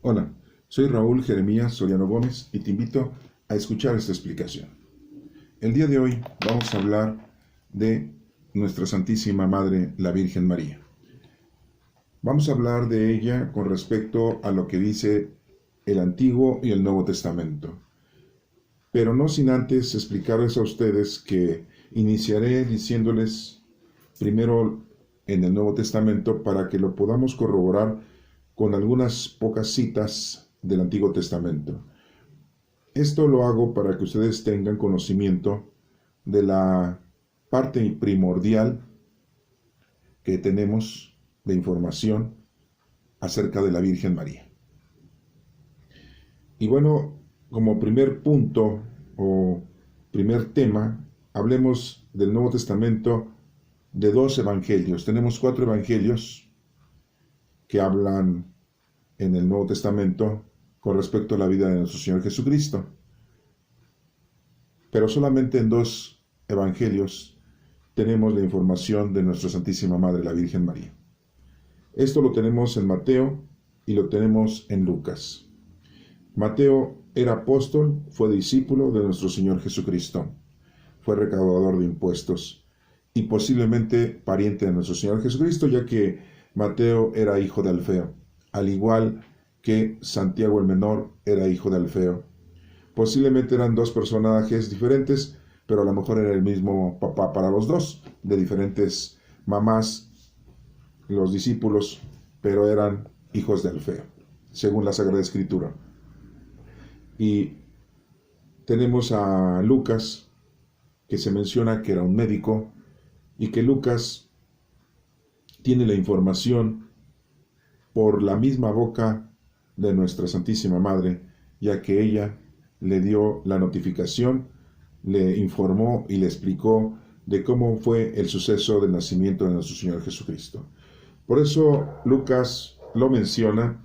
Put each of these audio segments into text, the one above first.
Hola, soy Raúl Jeremías Soriano Gómez y te invito a escuchar esta explicación. El día de hoy vamos a hablar de nuestra Santísima Madre, la Virgen María. Vamos a hablar de ella con respecto a lo que dice el Antiguo y el Nuevo Testamento. Pero no sin antes explicarles a ustedes que iniciaré diciéndoles primero en el Nuevo Testamento para que lo podamos corroborar con algunas pocas citas del Antiguo Testamento. Esto lo hago para que ustedes tengan conocimiento de la parte primordial que tenemos de información acerca de la Virgen María. Y bueno, como primer punto o primer tema, hablemos del Nuevo Testamento de dos evangelios. Tenemos 4 evangelios que hablan en el Nuevo Testamento con respecto a la vida de nuestro Señor Jesucristo. Pero solamente en 2 evangelios tenemos la información de nuestra Santísima Madre, la Virgen María. Esto lo tenemos en Mateo y lo tenemos en Lucas. Mateo era apóstol, fue discípulo de nuestro Señor Jesucristo, fue recaudador de impuestos y posiblemente pariente de nuestro Señor Jesucristo, ya que Mateo era hijo de Alfeo, al igual que Santiago el Menor era hijo de Alfeo. Posiblemente eran 2 personajes diferentes, pero a lo mejor era el mismo papá para los 2, de diferentes mamás, los discípulos, pero eran hijos de Alfeo, según la Sagrada Escritura. Y tenemos a Lucas, que se menciona que era un médico, y que Lucas tiene la información por la misma boca de nuestra Santísima Madre, ya que ella le dio la notificación, le informó y le explicó de cómo fue el suceso del nacimiento de nuestro Señor Jesucristo. Por eso Lucas lo menciona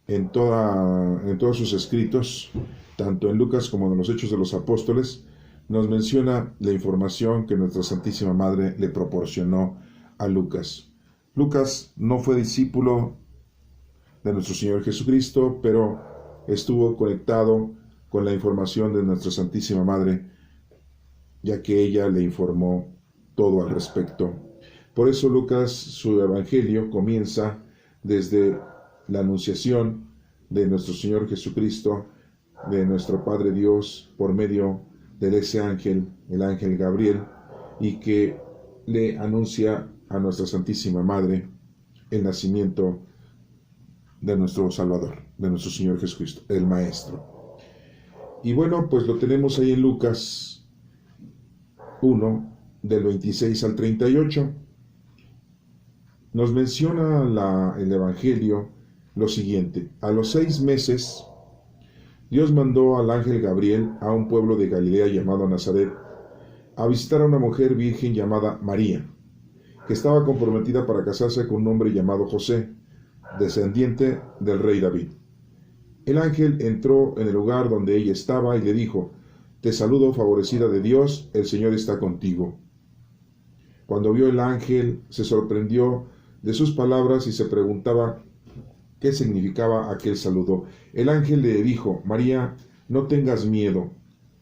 en todos sus escritos, tanto en Lucas como en los Hechos de los Apóstoles, nos menciona la información que nuestra Santísima Madre le proporcionó a Lucas. Lucas no fue discípulo de nuestro Señor Jesucristo, pero estuvo conectado con la información de nuestra Santísima Madre, ya que ella le informó todo al respecto. Por eso Lucas, su evangelio, comienza desde la anunciación de nuestro Señor Jesucristo, de nuestro Padre Dios, por medio de ese ángel, el ángel Gabriel, y que le anuncia a nuestra Santísima Madre el nacimiento de nuestro Salvador, de nuestro Señor Jesucristo, el Maestro. Y bueno, pues lo tenemos ahí en Lucas 1, del 26 al 38. Nos menciona el Evangelio lo siguiente: a los 6 meses, Dios mandó al ángel Gabriel a un pueblo de Galilea llamado Nazaret, a visitar a una mujer virgen llamada María, que estaba comprometida para casarse con un hombre llamado José, descendiente del rey David. El ángel entró en el lugar donde ella estaba y le dijo: «Te saludo, favorecida de Dios, el Señor está contigo». Cuando vio el ángel, se sorprendió de sus palabras y se preguntaba qué significaba aquel saludo. El ángel le dijo: «María, no tengas miedo,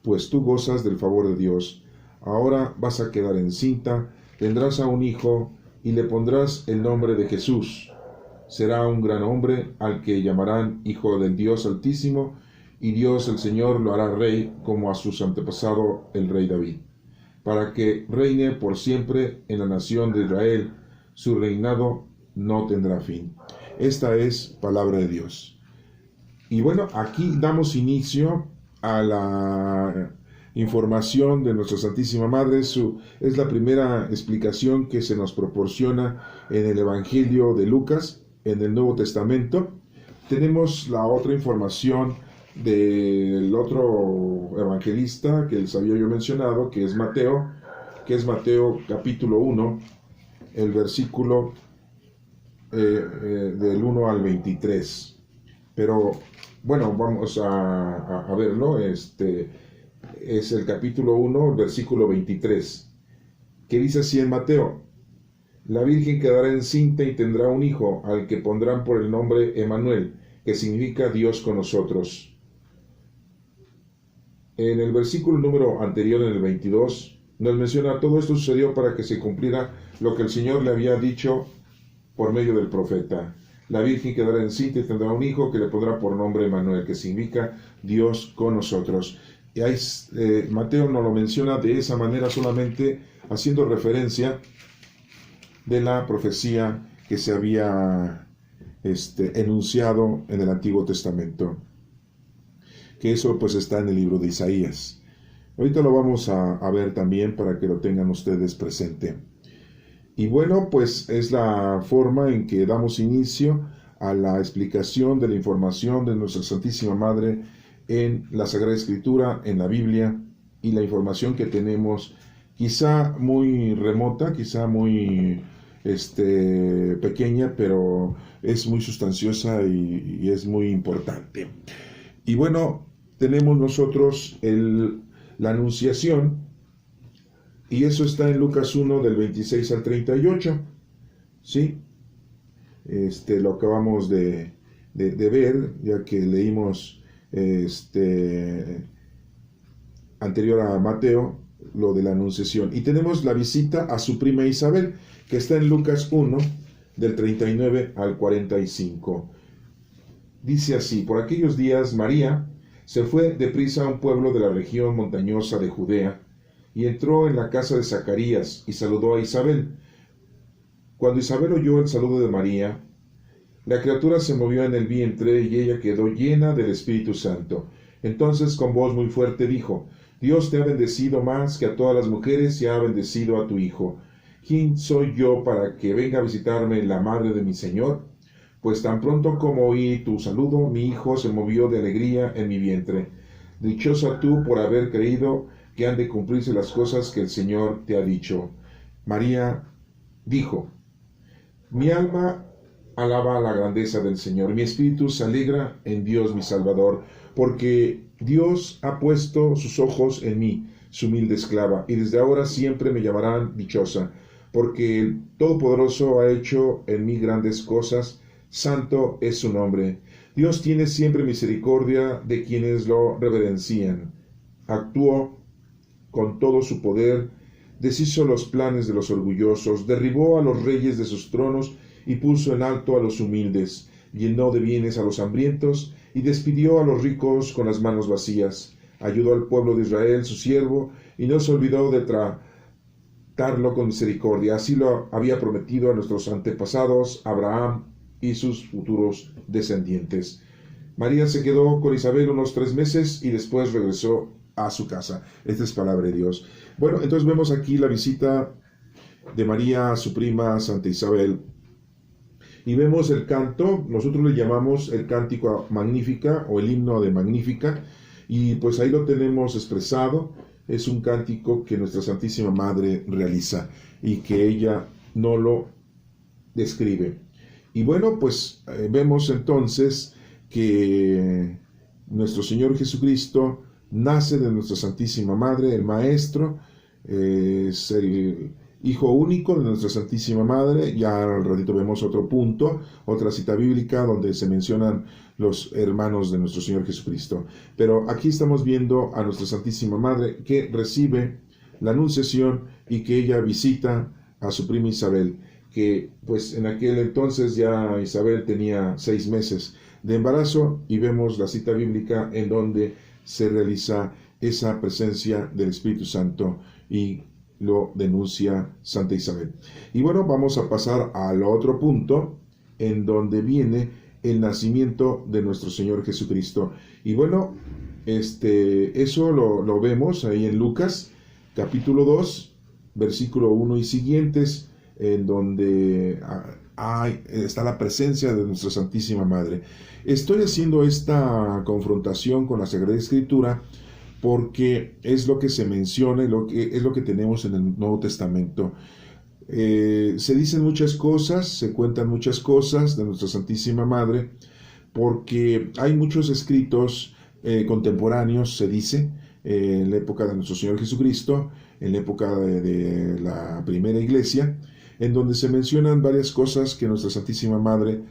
pues tú gozas del favor de Dios. Ahora vas a quedar encinta, tendrás a un hijo y le pondrás el nombre de Jesús. Será un gran hombre al que llamarán Hijo del Dios Altísimo, y Dios el Señor lo hará rey como a su antepasado el rey David, para que reine por siempre en la nación de Israel. Su reinado no tendrá fin». Esta es palabra de Dios. Y bueno, aquí damos inicio a la información de nuestra Santísima Madre. Es la primera explicación que se nos proporciona en el Evangelio de Lucas, en el Nuevo Testamento. Tenemos la otra información del otro evangelista que les había yo mencionado, que es Mateo capítulo 1, el versículo del 1 al 23. Pero bueno, vamos a verlo. Es el capítulo 1, versículo 23, que dice así en Mateo: La Virgen quedará encinta y tendrá un hijo, al que pondrán por el nombre Emmanuel, que que significa Dios con nosotros. En el versículo número anterior, en el 22, nos menciona: todo esto sucedió para que se cumpliera lo que el Señor le había dicho por medio del profeta. La Virgen quedará encinta y tendrá un hijo que le pondrá por nombre Emmanuel, que significa Dios con nosotros. Y ahí, Mateo nos lo menciona de esa manera, solamente haciendo referencia de la profecía que se había enunciado en el Antiguo Testamento, que eso pues está en el libro de Isaías. Ahorita lo vamos a ver también para que lo tengan ustedes presente. Y bueno, pues es la forma en que damos inicio a la explicación de la información de nuestra Santísima Madre en la Sagrada Escritura, en la Biblia, y la información que tenemos, quizá muy remota, quizá muy pequeña, pero es muy sustanciosa y es muy importante. Y bueno, tenemos nosotros la Anunciación, y eso está en Lucas 1, del 26 al 38, ¿sí? Lo acabamos de ver, ya que leímos anterior a Mateo, lo de la Anunciación. Y tenemos la visita a su prima Isabel, que está en Lucas 1, del 39 al 45. Dice así: por aquellos días María se fue deprisa a un pueblo de la región montañosa de Judea, y entró en la casa de Zacarías y saludó a Isabel. Cuando Isabel oyó el saludo de María, la criatura se movió en el vientre y ella quedó llena del Espíritu Santo. Entonces con voz muy fuerte dijo: Dios te ha bendecido más que a todas las mujeres y ha bendecido a tu Hijo. ¿Quién soy yo para que venga a visitarme la madre de mi Señor? Pues tan pronto como oí tu saludo, mi hijo se movió de alegría en mi vientre. Dichosa tú por haber creído que han de cumplirse las cosas que el Señor te ha dicho. María dijo: mi alma alaba la grandeza del Señor, mi espíritu se alegra en Dios mi Salvador, porque Dios ha puesto sus ojos en mí, su humilde esclava, y desde ahora siempre me llamarán dichosa, porque el Todopoderoso ha hecho en mí grandes cosas, santo es su nombre. Dios tiene siempre misericordia de quienes lo reverencian. Actuó con todo su poder, deshizo los planes de los orgullosos, derribó a los reyes de sus tronos y puso en alto a los humildes, llenó de bienes a los hambrientos y despidió a los ricos con las manos vacías. Ayudó al pueblo de Israel, su siervo, y no se olvidó de tratarlo con misericordia. Así lo había prometido a nuestros antepasados, Abraham y sus futuros descendientes. María se quedó con Isabel unos 3 meses y después regresó a su casa. Esta es palabra de Dios. Bueno, entonces vemos aquí la visita de María a su prima Santa Isabel. Y vemos el canto, nosotros le llamamos el cántico Magnífica o el himno de Magnífica, y pues ahí lo tenemos expresado. Es un cántico que nuestra Santísima Madre realiza y que ella no lo describe. Y bueno, pues vemos entonces que nuestro Señor Jesucristo nace de nuestra Santísima Madre, el Maestro, es el Hijo único de nuestra Santísima Madre. Ya al ratito vemos otro punto, otra cita bíblica donde se mencionan los hermanos de nuestro Señor Jesucristo. Pero aquí estamos viendo a nuestra Santísima Madre que recibe la Anunciación y que ella visita a su prima Isabel, que pues en aquel entonces ya Isabel tenía 6 meses de embarazo, y vemos la cita bíblica en donde se realiza esa presencia del Espíritu Santo y lo denuncia Santa Isabel. Y bueno, vamos a pasar al otro punto en donde viene el nacimiento de nuestro Señor Jesucristo. Y bueno, eso lo vemos ahí en Lucas capítulo 2, versículo 1 y siguientes, en donde está la presencia de nuestra Santísima Madre. Estoy haciendo esta confrontación con la Sagrada Escritura porque es lo que se menciona y es lo que tenemos en el Nuevo Testamento. Se dicen muchas cosas, se cuentan muchas cosas de nuestra Santísima Madre, porque hay muchos escritos contemporáneos, se dice, en la época de nuestro Señor Jesucristo, en la época de la primera iglesia, en donde se mencionan varias cosas que nuestra Santísima Madre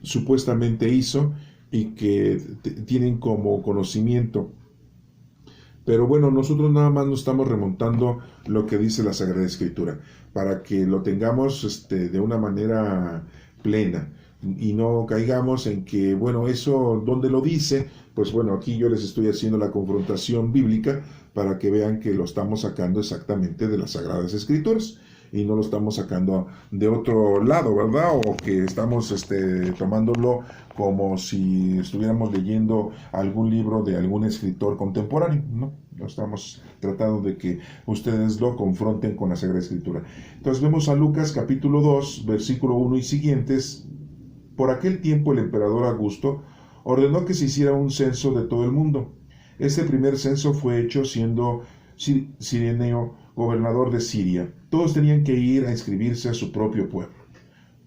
supuestamente hizo y que tienen como conocimiento. Pero bueno, nosotros nada más nos estamos remontando lo que dice la Sagrada Escritura, para que lo tengamos de una manera plena y no caigamos en que, bueno, eso, ¿dónde lo dice? Pues bueno, aquí yo les estoy haciendo la confrontación bíblica para que vean que lo estamos sacando exactamente de las Sagradas Escrituras y no lo estamos sacando de otro lado, ¿verdad? O que estamos tomándolo como si estuviéramos leyendo algún libro de algún escritor contemporáneo, ¿no? No estamos tratando de que ustedes lo confronten con la Sagrada Escritura. Entonces vemos a Lucas capítulo 2, versículo 1 y siguientes. Por aquel tiempo el emperador Augusto ordenó que se hiciera un censo de todo el mundo. Este primer censo fue hecho siendo Cirenio gobernador de Siria. Todos tenían que ir a inscribirse a su propio pueblo.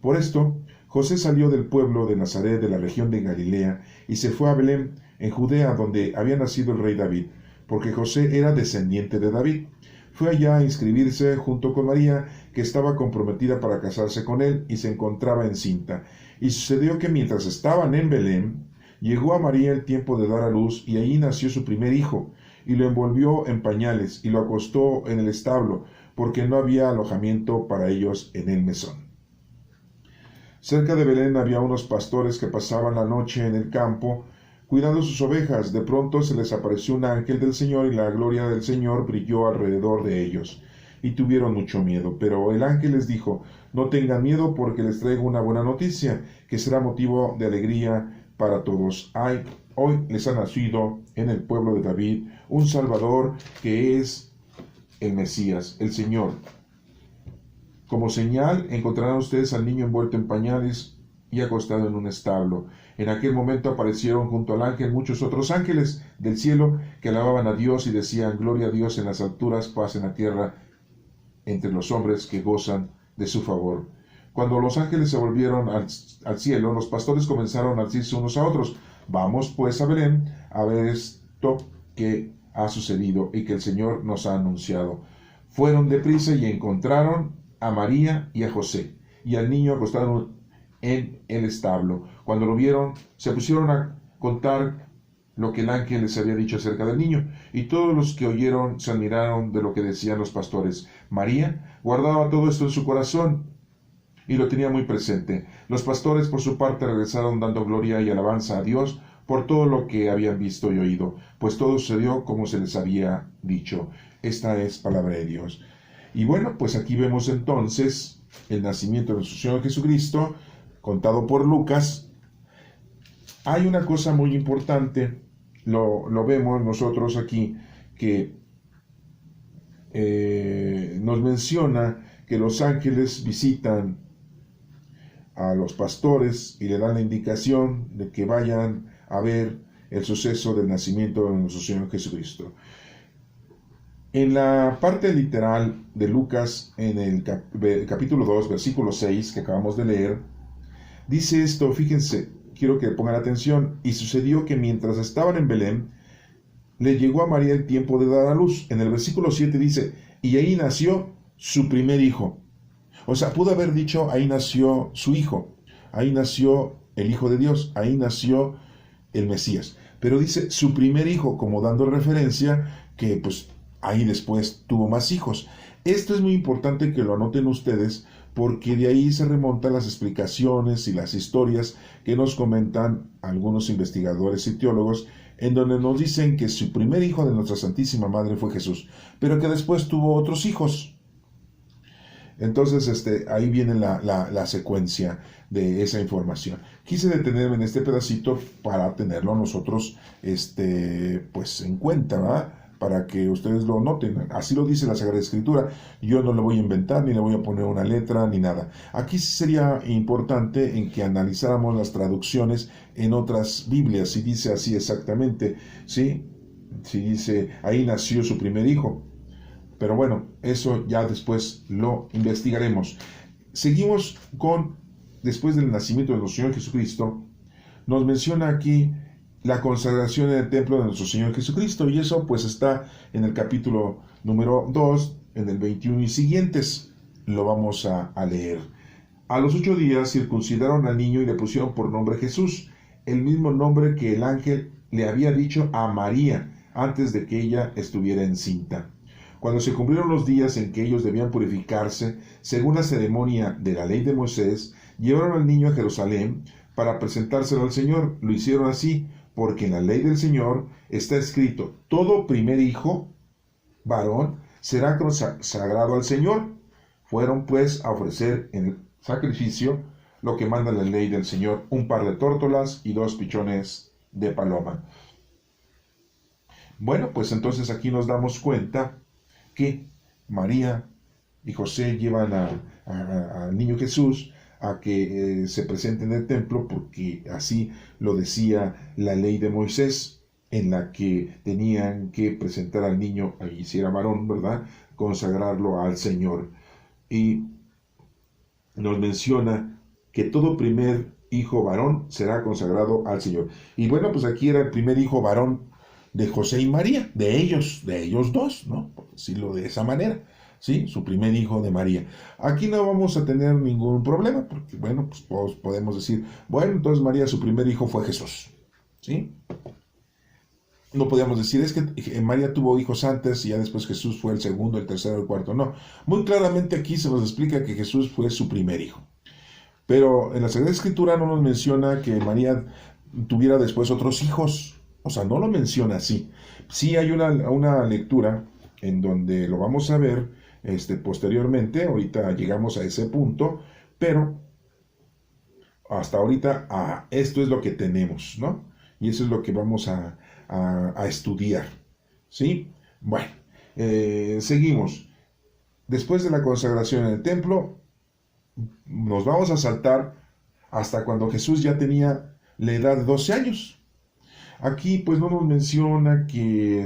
Por esto, José salió del pueblo de Nazaret de la región de Galilea y se fue a Belén, en Judea, donde había nacido el rey David, porque José era descendiente de David. Fue allá a inscribirse junto con María, que estaba comprometida para casarse con él y se encontraba encinta. Y sucedió que mientras estaban en Belén, llegó a María el tiempo de dar a luz, y allí nació su primer hijo, y lo envolvió en pañales, y lo acostó en el establo, porque no había alojamiento para ellos en el mesón. Cerca de Belén había unos pastores que pasaban la noche en el campo, cuidando sus ovejas. De pronto se les apareció un ángel del Señor, y la gloria del Señor brilló alrededor de ellos, y tuvieron mucho miedo. Pero el ángel les dijo: no tengan miedo, porque les traigo una buena noticia, que será motivo de alegría para todos. Hoy les ha nacido en el pueblo de David un Salvador, que es el Mesías, el Señor. Como señal encontrarán ustedes al niño envuelto en pañales y acostado en un establo. En aquel momento aparecieron junto al ángel muchos otros ángeles del cielo que alababan a Dios y decían: gloria a Dios en las alturas, paz en la tierra entre los hombres que gozan de su favor. Cuando los ángeles se volvieron al cielo, los pastores comenzaron a decirse unos a otros: vamos pues a Belén a ver esto que ha sucedido y que el Señor nos ha anunciado. Fueron deprisa y encontraron a María y a José y al niño acostado en el establo. Cuando lo vieron, se pusieron a contar lo que el ángel les había dicho acerca del niño, y todos los que oyeron se admiraron de lo que decían los pastores. María guardaba todo esto en su corazón y lo tenía muy presente. Los pastores, por su parte, regresaron dando gloria y alabanza a Dios por todo lo que habían visto y oído, pues todo sucedió como se les había dicho. Esta es palabra de Dios. Y bueno, pues aquí vemos entonces el nacimiento de nuestro Señor Jesucristo, contado por Lucas. Hay una cosa muy importante, lo vemos nosotros aquí, que nos menciona que los ángeles visitan a los pastores y le dan la indicación de que vayan a ver el suceso del nacimiento de nuestro Señor Jesucristo. En la parte literal de Lucas, en el capítulo 2, versículo 6, que acabamos de leer, dice esto, fíjense, quiero que pongan atención: y sucedió que mientras estaban en Belén, le llegó a María el tiempo de dar a luz. En el versículo 7 dice: y ahí nació su primer hijo. O sea, pudo haber dicho: ahí nació su hijo, ahí nació el Hijo de Dios, ahí nació el Mesías. Pero dice su primer hijo, como dando referencia que pues ahí después tuvo más hijos. Esto es muy importante que lo anoten ustedes, porque de ahí se remontan las explicaciones y las historias que nos comentan algunos investigadores y teólogos, en donde nos dicen que su primer hijo de nuestra Santísima Madre fue Jesús, pero que después tuvo otros hijos. Entonces, ahí viene la secuencia de esa información. Quise detenerme en este pedacito para tenerlo nosotros, pues en cuenta, ¿verdad? Para que ustedes lo noten. Así lo dice la Sagrada Escritura. Yo no le voy a inventar, ni le voy a poner una letra, ni nada. Aquí sí sería importante en que analizáramos las traducciones en otras Biblias, si dice así exactamente, ¿sí? Si dice, ahí nació su primer hijo. Pero bueno, eso ya después lo investigaremos. Seguimos con, después del nacimiento de nuestro Señor Jesucristo, nos menciona aquí la consagración en el templo de nuestro Señor Jesucristo, y eso pues está en el capítulo número 2, en el 21 y siguientes. Lo vamos a leer. A los 8 días circuncidaron al niño y le pusieron por nombre Jesús, el mismo nombre que el ángel le había dicho a María antes de que ella estuviera encinta. Cuando se cumplieron los días en que ellos debían purificarse, según la ceremonia de la ley de Moisés, llevaron al niño a Jerusalén para presentárselo al Señor. Lo hicieron así, porque en la ley del Señor está escrito: todo primer hijo varón será consagrado al Señor. Fueron pues a ofrecer en el sacrificio lo que manda la ley del Señor: un par de tórtolas y 2 pichones de paloma. Bueno, pues entonces aquí nos damos cuenta que María y José llevan al niño Jesús a que se presente en el templo, porque así lo decía la ley de Moisés, en la que tenían que presentar al niño, y si era varón, ¿verdad?, consagrarlo al Señor. Y nos menciona que todo primer hijo varón será consagrado al Señor. Y bueno, pues aquí era el primer hijo varón de José y María, de ellos dos, ¿no?, por decirlo de esa manera, ¿sí? Su primer hijo de María. Aquí no vamos a tener ningún problema, porque bueno, pues todos podemos decir, bueno, entonces María, su primer hijo fue Jesús, ¿sí? No podíamos decir, es que María tuvo hijos antes y ya después Jesús fue el segundo, el tercero, el cuarto. No, muy claramente aquí se nos explica que Jesús fue su primer hijo. Pero en la Sagrada Escritura no nos menciona que María tuviera después otros hijos. O sea, no lo menciona así. Sí hay una lectura en donde lo vamos a ver posteriormente. Ahorita llegamos a ese punto, pero hasta ahorita esto es lo que tenemos, ¿no? Y eso es lo que vamos a estudiar, ¿sí? Bueno, seguimos. Después de la consagración en el templo, nos vamos a saltar hasta cuando Jesús ya tenía la edad de 12 años. Aquí pues no nos menciona que,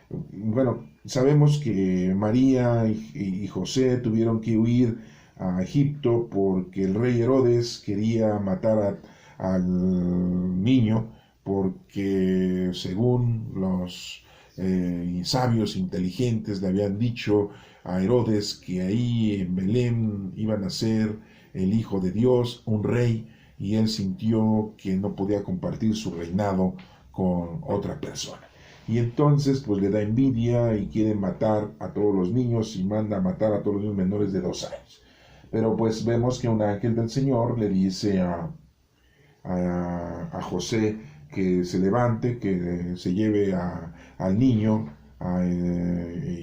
bueno, sabemos que María y José tuvieron que huir a Egipto porque el rey Herodes quería matar al niño, porque según los sabios inteligentes le habían dicho a Herodes que ahí en Belén iba a nacer el Hijo de Dios, un rey, y él sintió que no podía compartir su reinado con otra persona. Y entonces pues le da envidia y quiere matar a todos los niños y manda a matar a todos los niños menores de 2 años. Pero pues vemos que un ángel del Señor le dice a José que se levante, que se lleve al niño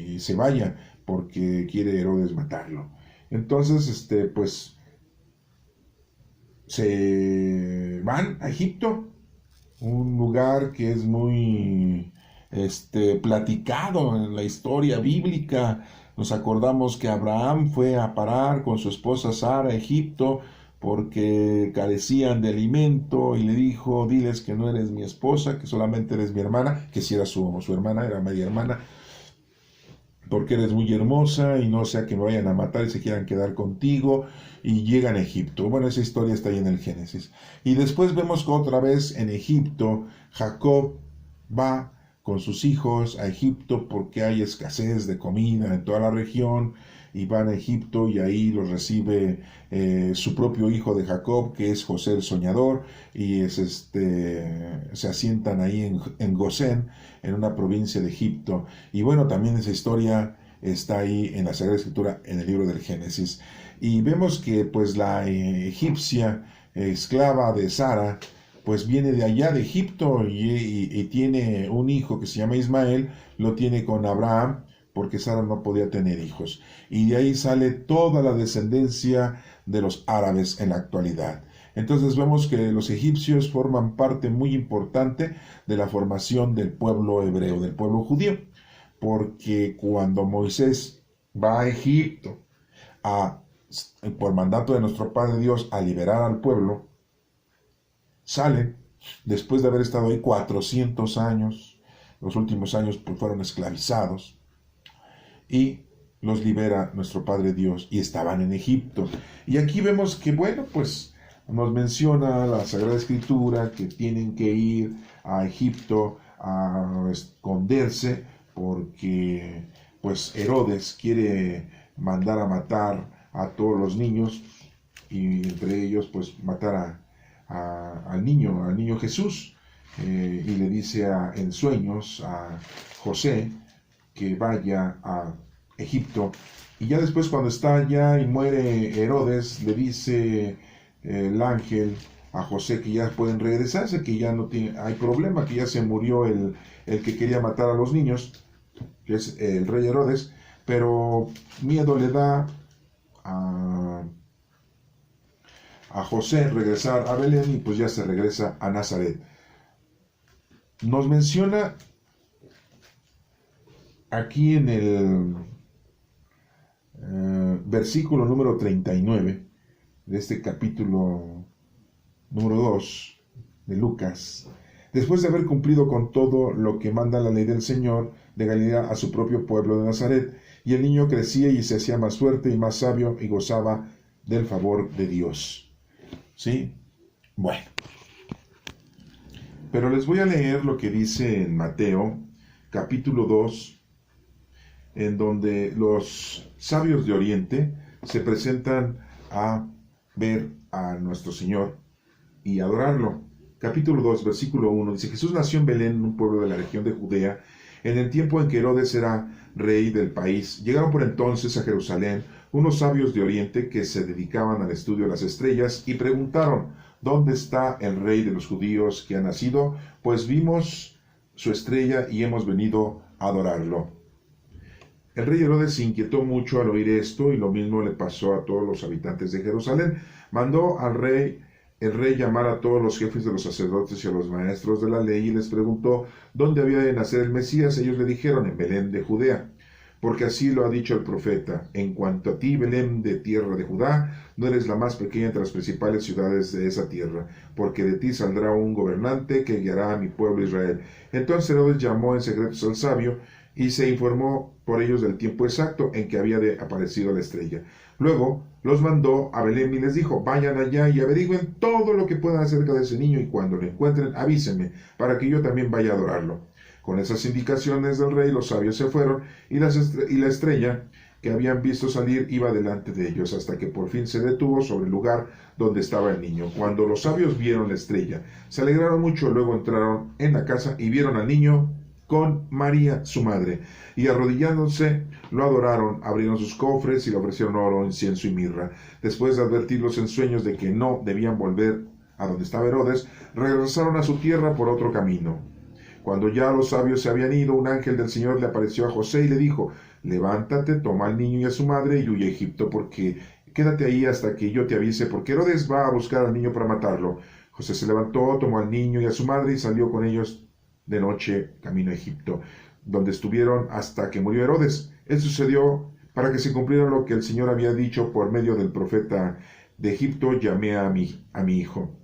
y se vaya, porque quiere Herodes matarlo. Entonces, pues se van a Egipto, un lugar que es muy platicado en la historia bíblica. Nos acordamos que Abraham fue a parar con su esposa Sara a Egipto porque carecían de alimento, y le dijo: diles que no eres mi esposa, que solamente eres mi hermana, que si era su hermana, era media hermana, porque eres muy hermosa y no sea que me vayan a matar y se quieran quedar contigo. Y llegan a Egipto. Bueno, esa historia está ahí en el Génesis. Y después vemos que otra vez en Egipto Jacob va con sus hijos a Egipto porque hay escasez de comida en toda la región, y van a Egipto y ahí los recibe su propio hijo de Jacob, que es José el soñador, y se asientan ahí en Gosén, en una provincia de Egipto. Y bueno, también esa historia está ahí en la Sagrada Escritura, en el libro del Génesis. Y vemos que pues la egipcia esclava de Sara pues viene de allá de Egipto y tiene un hijo que se llama Ismael, lo tiene con Abraham, porque Sara no podía tener hijos. Y de ahí sale toda la descendencia de los árabes en la actualidad. Entonces vemos que los egipcios forman parte muy importante de la formación del pueblo hebreo, del pueblo judío, porque cuando Moisés va a Egipto por mandato de nuestro Padre Dios a liberar al pueblo, sale después de haber estado ahí 400 años, los últimos años pues fueron esclavizados, y los libera nuestro Padre Dios, y estaban en Egipto. Y aquí vemos que, bueno, pues nos menciona la Sagrada Escritura que tienen que ir a Egipto a esconderse porque pues Herodes quiere mandar a matar a todos los niños y entre ellos pues matar al niño Jesús, y le dice en sueños a José que vaya a Egipto. Y ya después, cuando está allá y muere Herodes, le dice el ángel a José que ya pueden regresarse, que ya no hay problema, que ya se murió el que quería matar a los niños, que es el rey Herodes, pero miedo le da a José regresar a Belén, y pues ya se regresa a Nazaret. Nos menciona aquí en el versículo número 39 de este capítulo número 2 de Lucas: después de haber cumplido con todo lo que manda la ley del Señor, de Galilea a su propio pueblo de Nazaret, y el niño crecía y se hacía más fuerte y más sabio, y gozaba del favor de Dios. ¿Sí? Bueno. Pero les voy a leer lo que dice en Mateo, capítulo 2, en donde los sabios de Oriente se presentan a ver a nuestro Señor y adorarlo. Capítulo 2, versículo 1, dice: Jesús nació en Belén, un pueblo de la región de Judea, en el tiempo en que Herodes era rey del país. Llegaron por entonces a Jerusalén unos sabios de Oriente que se dedicaban al estudio de las estrellas y preguntaron: ¿dónde está el rey de los judíos que ha nacido? Pues vimos su estrella y hemos venido a adorarlo. El rey Herodes se inquietó mucho al oír esto, y lo mismo le pasó a todos los habitantes de Jerusalén. Mandó el rey llamar a todos los jefes de los sacerdotes y a los maestros de la ley, y les preguntó dónde había de nacer el Mesías. Ellos le dijeron: en Belén de Judea, porque así lo ha dicho el profeta: en cuanto a ti, Belén de tierra de Judá, no eres la más pequeña entre las principales ciudades de esa tierra, porque de ti saldrá un gobernante que guiará a mi pueblo Israel. Entonces Herodes llamó en secreto al sabio y se informó por ellos del tiempo exacto en que había aparecido la estrella. Luego los mandó a Belén y les dijo: vayan allá y averigüen todo lo que puedan acerca de ese niño, y cuando lo encuentren avísenme, para que yo también vaya a adorarlo. Con esas indicaciones del rey, los sabios se fueron, y la estrella que habían visto salir iba delante de ellos, hasta que por fin se detuvo sobre el lugar donde estaba el niño. Cuando los sabios vieron la estrella, se alegraron mucho. Luego entraron en la casa y vieron al niño con María, su madre, y arrodillándose lo adoraron. Abrieron sus cofres y le ofrecieron oro, incienso y mirra. Después de advertirlos en sueños de que no debían volver a donde estaba Herodes, regresaron a su tierra por otro camino. Cuando ya los sabios se habían ido, un ángel del Señor le apareció a José y le dijo: levántate, toma al niño y a su madre y huye a Egipto, porque quédate ahí hasta que yo te avise, porque Herodes va a buscar al niño para matarlo. José se levantó, tomó al niño y a su madre y salió con ellos de noche camino a Egipto, donde estuvieron hasta que murió Herodes. Esto sucedió para que se cumpliera lo que el Señor había dicho por medio del profeta: de Egipto llamé a mi hijo.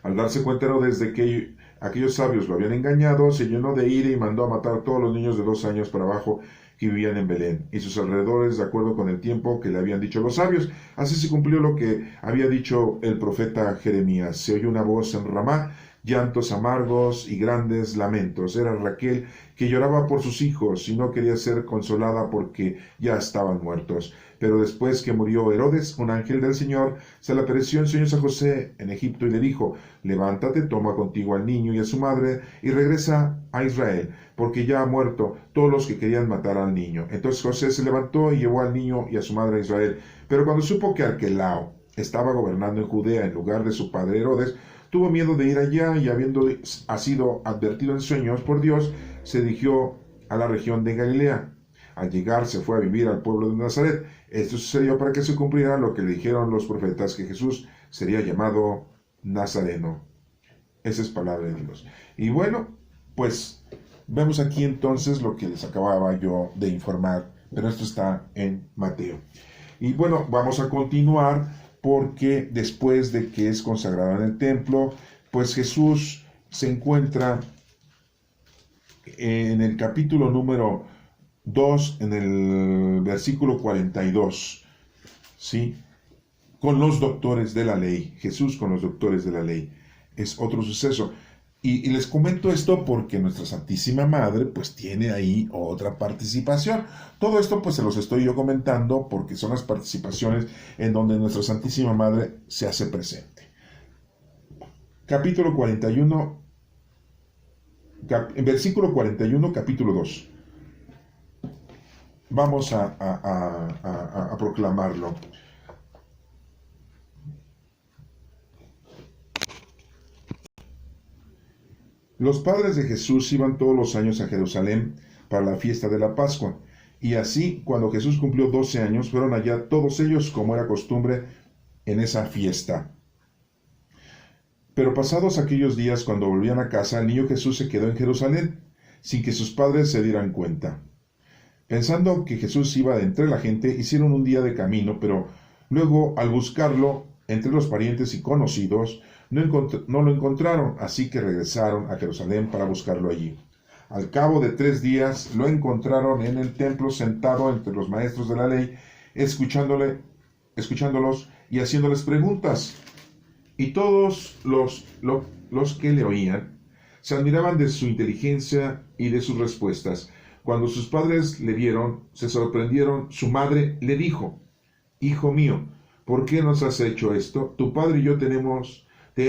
Al darse cuenta Herodes de que aquellos sabios lo habían engañado, se llenó de ira y mandó a matar a todos los niños de 2 años para abajo que vivían en Belén y sus alrededores, de acuerdo con el tiempo que le habían dicho los sabios. Así se cumplió lo que había dicho el profeta Jeremías. Se oyó una voz en Ramá, llantos amargos y grandes lamentos. Era Raquel, que lloraba por sus hijos y no quería ser consolada porque ya estaban muertos. Pero después que murió Herodes, un ángel del Señor se le apareció en sueños a José en Egipto y le dijo: levántate, toma contigo al niño y a su madre y regresa a Israel, porque ya ha muerto todos los que querían matar al niño. Entonces José se levantó y llevó al niño y a su madre a Israel. Pero cuando supo que Arquelao estaba gobernando en Judea en lugar de su padre Herodes, tuvo miedo de ir allá, y habiendo sido advertido en sueños por Dios, se dirigió a la región de Galilea. Al llegar se fue a vivir al pueblo de Nazaret. Esto sucedió para que se cumpliera lo que le dijeron los profetas, que Jesús sería llamado Nazareno. Esa es palabra de Dios. Y bueno, pues vemos aquí entonces lo que les acababa yo de informar, pero esto está en Mateo. Y bueno, vamos a continuar, porque después de que es consagrado en el templo, pues Jesús se encuentra en el capítulo número 2, en el versículo 42, ¿sí? Con los doctores de la ley. Jesús con los doctores de la ley. Es otro suceso. Y les comento esto porque nuestra Santísima Madre pues tiene ahí otra participación. Todo esto pues se los estoy yo comentando porque son las participaciones en donde nuestra Santísima Madre se hace presente. Capítulo 41, versículo 41, capítulo 2. Vamos a proclamarlo. Los padres de Jesús iban todos los años a Jerusalén para la fiesta de la Pascua, y así, cuando Jesús cumplió 12 años, fueron allá todos ellos como era costumbre en esa fiesta. Pero pasados aquellos días, cuando volvían a casa, el niño Jesús se quedó en Jerusalén, sin que sus padres se dieran cuenta. Pensando que Jesús iba de entre la gente, hicieron un día de camino, pero luego, al buscarlo entre los parientes y conocidos, no lo encontraron, así que regresaron a Jerusalén para buscarlo allí. Al cabo de 3 días lo encontraron en el templo sentado entre los maestros de la ley, escuchándolos y haciéndoles preguntas. Y todos los que le oían se admiraban de su inteligencia y de sus respuestas. Cuando sus padres le vieron, se sorprendieron. Su madre le dijo: «Hijo mío, ¿por qué nos has hecho esto? Tu padre y yo te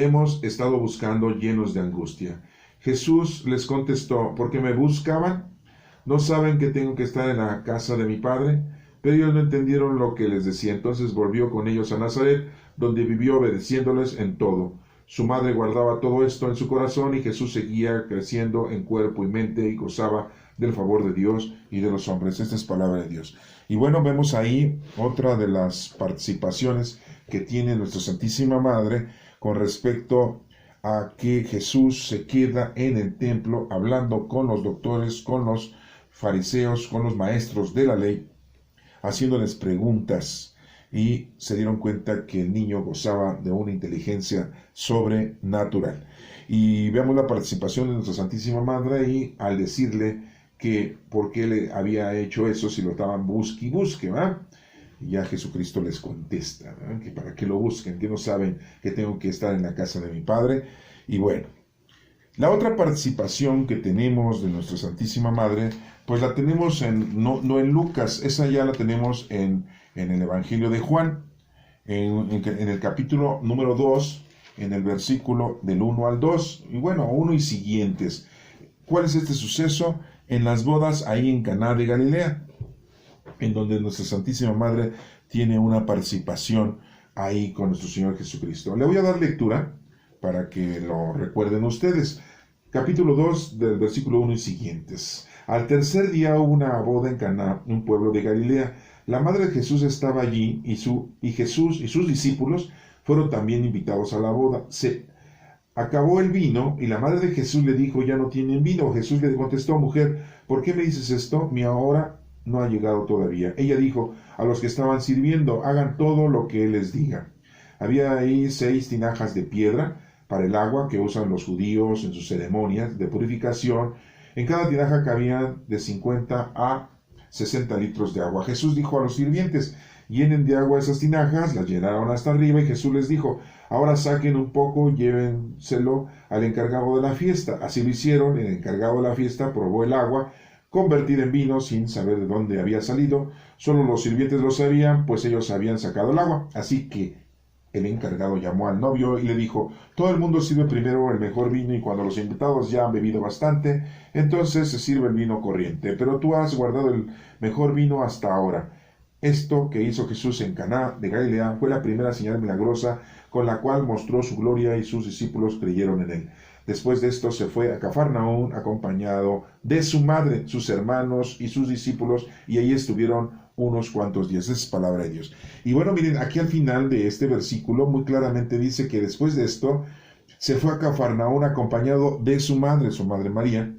hemos estado buscando llenos de angustia». Jesús les contestó: «¿Por qué me buscaban? ¿No saben que tengo que estar en la casa de mi padre?». Pero ellos no entendieron lo que les decía. Entonces volvió con ellos a Nazaret, donde vivió obedeciéndoles en todo. Su madre guardaba todo esto en su corazón, y Jesús seguía creciendo en cuerpo y mente y gozaba del favor de Dios y de los hombres. Esta es palabra de Dios. Y bueno, vemos ahí otra de las participaciones que tiene nuestra Santísima Madre con respecto a que Jesús se queda en el templo hablando con los doctores, con los fariseos, con los maestros de la ley, haciéndoles preguntas, y se dieron cuenta que el niño gozaba de una inteligencia sobrenatural. Y veamos la participación de nuestra Santísima Madre y al decirle que por qué le había hecho eso si lo estaban busque y busque, ¿verdad? Y ya Jesucristo les contesta, ¿verdad?, que para qué lo busquen, que no saben que tengo que estar en la casa de mi Padre. Y bueno, la otra participación que tenemos de nuestra Santísima Madre, pues la tenemos no en Lucas, esa ya la tenemos en el Evangelio de Juan, en el capítulo número 2, en el versículo del 1 al 2, y bueno, 1 y siguientes. ¿Cuál es este suceso? En las bodas ahí en Caná de Galilea, en donde nuestra Santísima Madre tiene una participación ahí con nuestro Señor Jesucristo. Le voy a dar lectura para que lo recuerden ustedes. Capítulo 2, del versículo 1 y siguientes. Al tercer día hubo una boda en Caná, un pueblo de Galilea. La madre de Jesús estaba allí, y Jesús y sus discípulos fueron también invitados a la boda. Se acabó el vino, y la madre de Jesús le dijo: «Ya no tienen vino». Jesús le contestó: «Mujer, ¿por qué me dices esto? Mi hora no ha llegado todavía». Ella dijo a los que estaban sirviendo: «Hagan todo lo que él les diga». Había ahí 6 tinajas de piedra para el agua que usan los judíos en sus ceremonias de purificación. En cada tinaja cabían de 50 a 60 litros de agua. Jesús dijo a los sirvientes: «Llenen de agua esas tinajas». Las llenaron hasta arriba, y Jesús les dijo: «Ahora saquen un poco y llévenselo al encargado de la fiesta». Así lo hicieron. El encargado de la fiesta probó el agua convertida en vino sin saber de dónde había salido. Solo los sirvientes lo sabían, pues ellos habían sacado el agua. Así que el encargado llamó al novio y le dijo: «Todo el mundo sirve primero el mejor vino, y cuando los invitados ya han bebido bastante, entonces se sirve el vino corriente. Pero tú has guardado el mejor vino hasta ahora». Esto que hizo Jesús en Caná de Galilea fue la primera señal milagrosa con la cual mostró su gloria, y sus discípulos creyeron en él. Después de esto se fue a Cafarnaún acompañado de su madre, sus hermanos y sus discípulos, y ahí estuvieron unos cuantos días. Esa es palabra de Dios. Y bueno, miren, aquí al final de este versículo muy claramente dice que después de esto se fue a Cafarnaún acompañado de su madre María,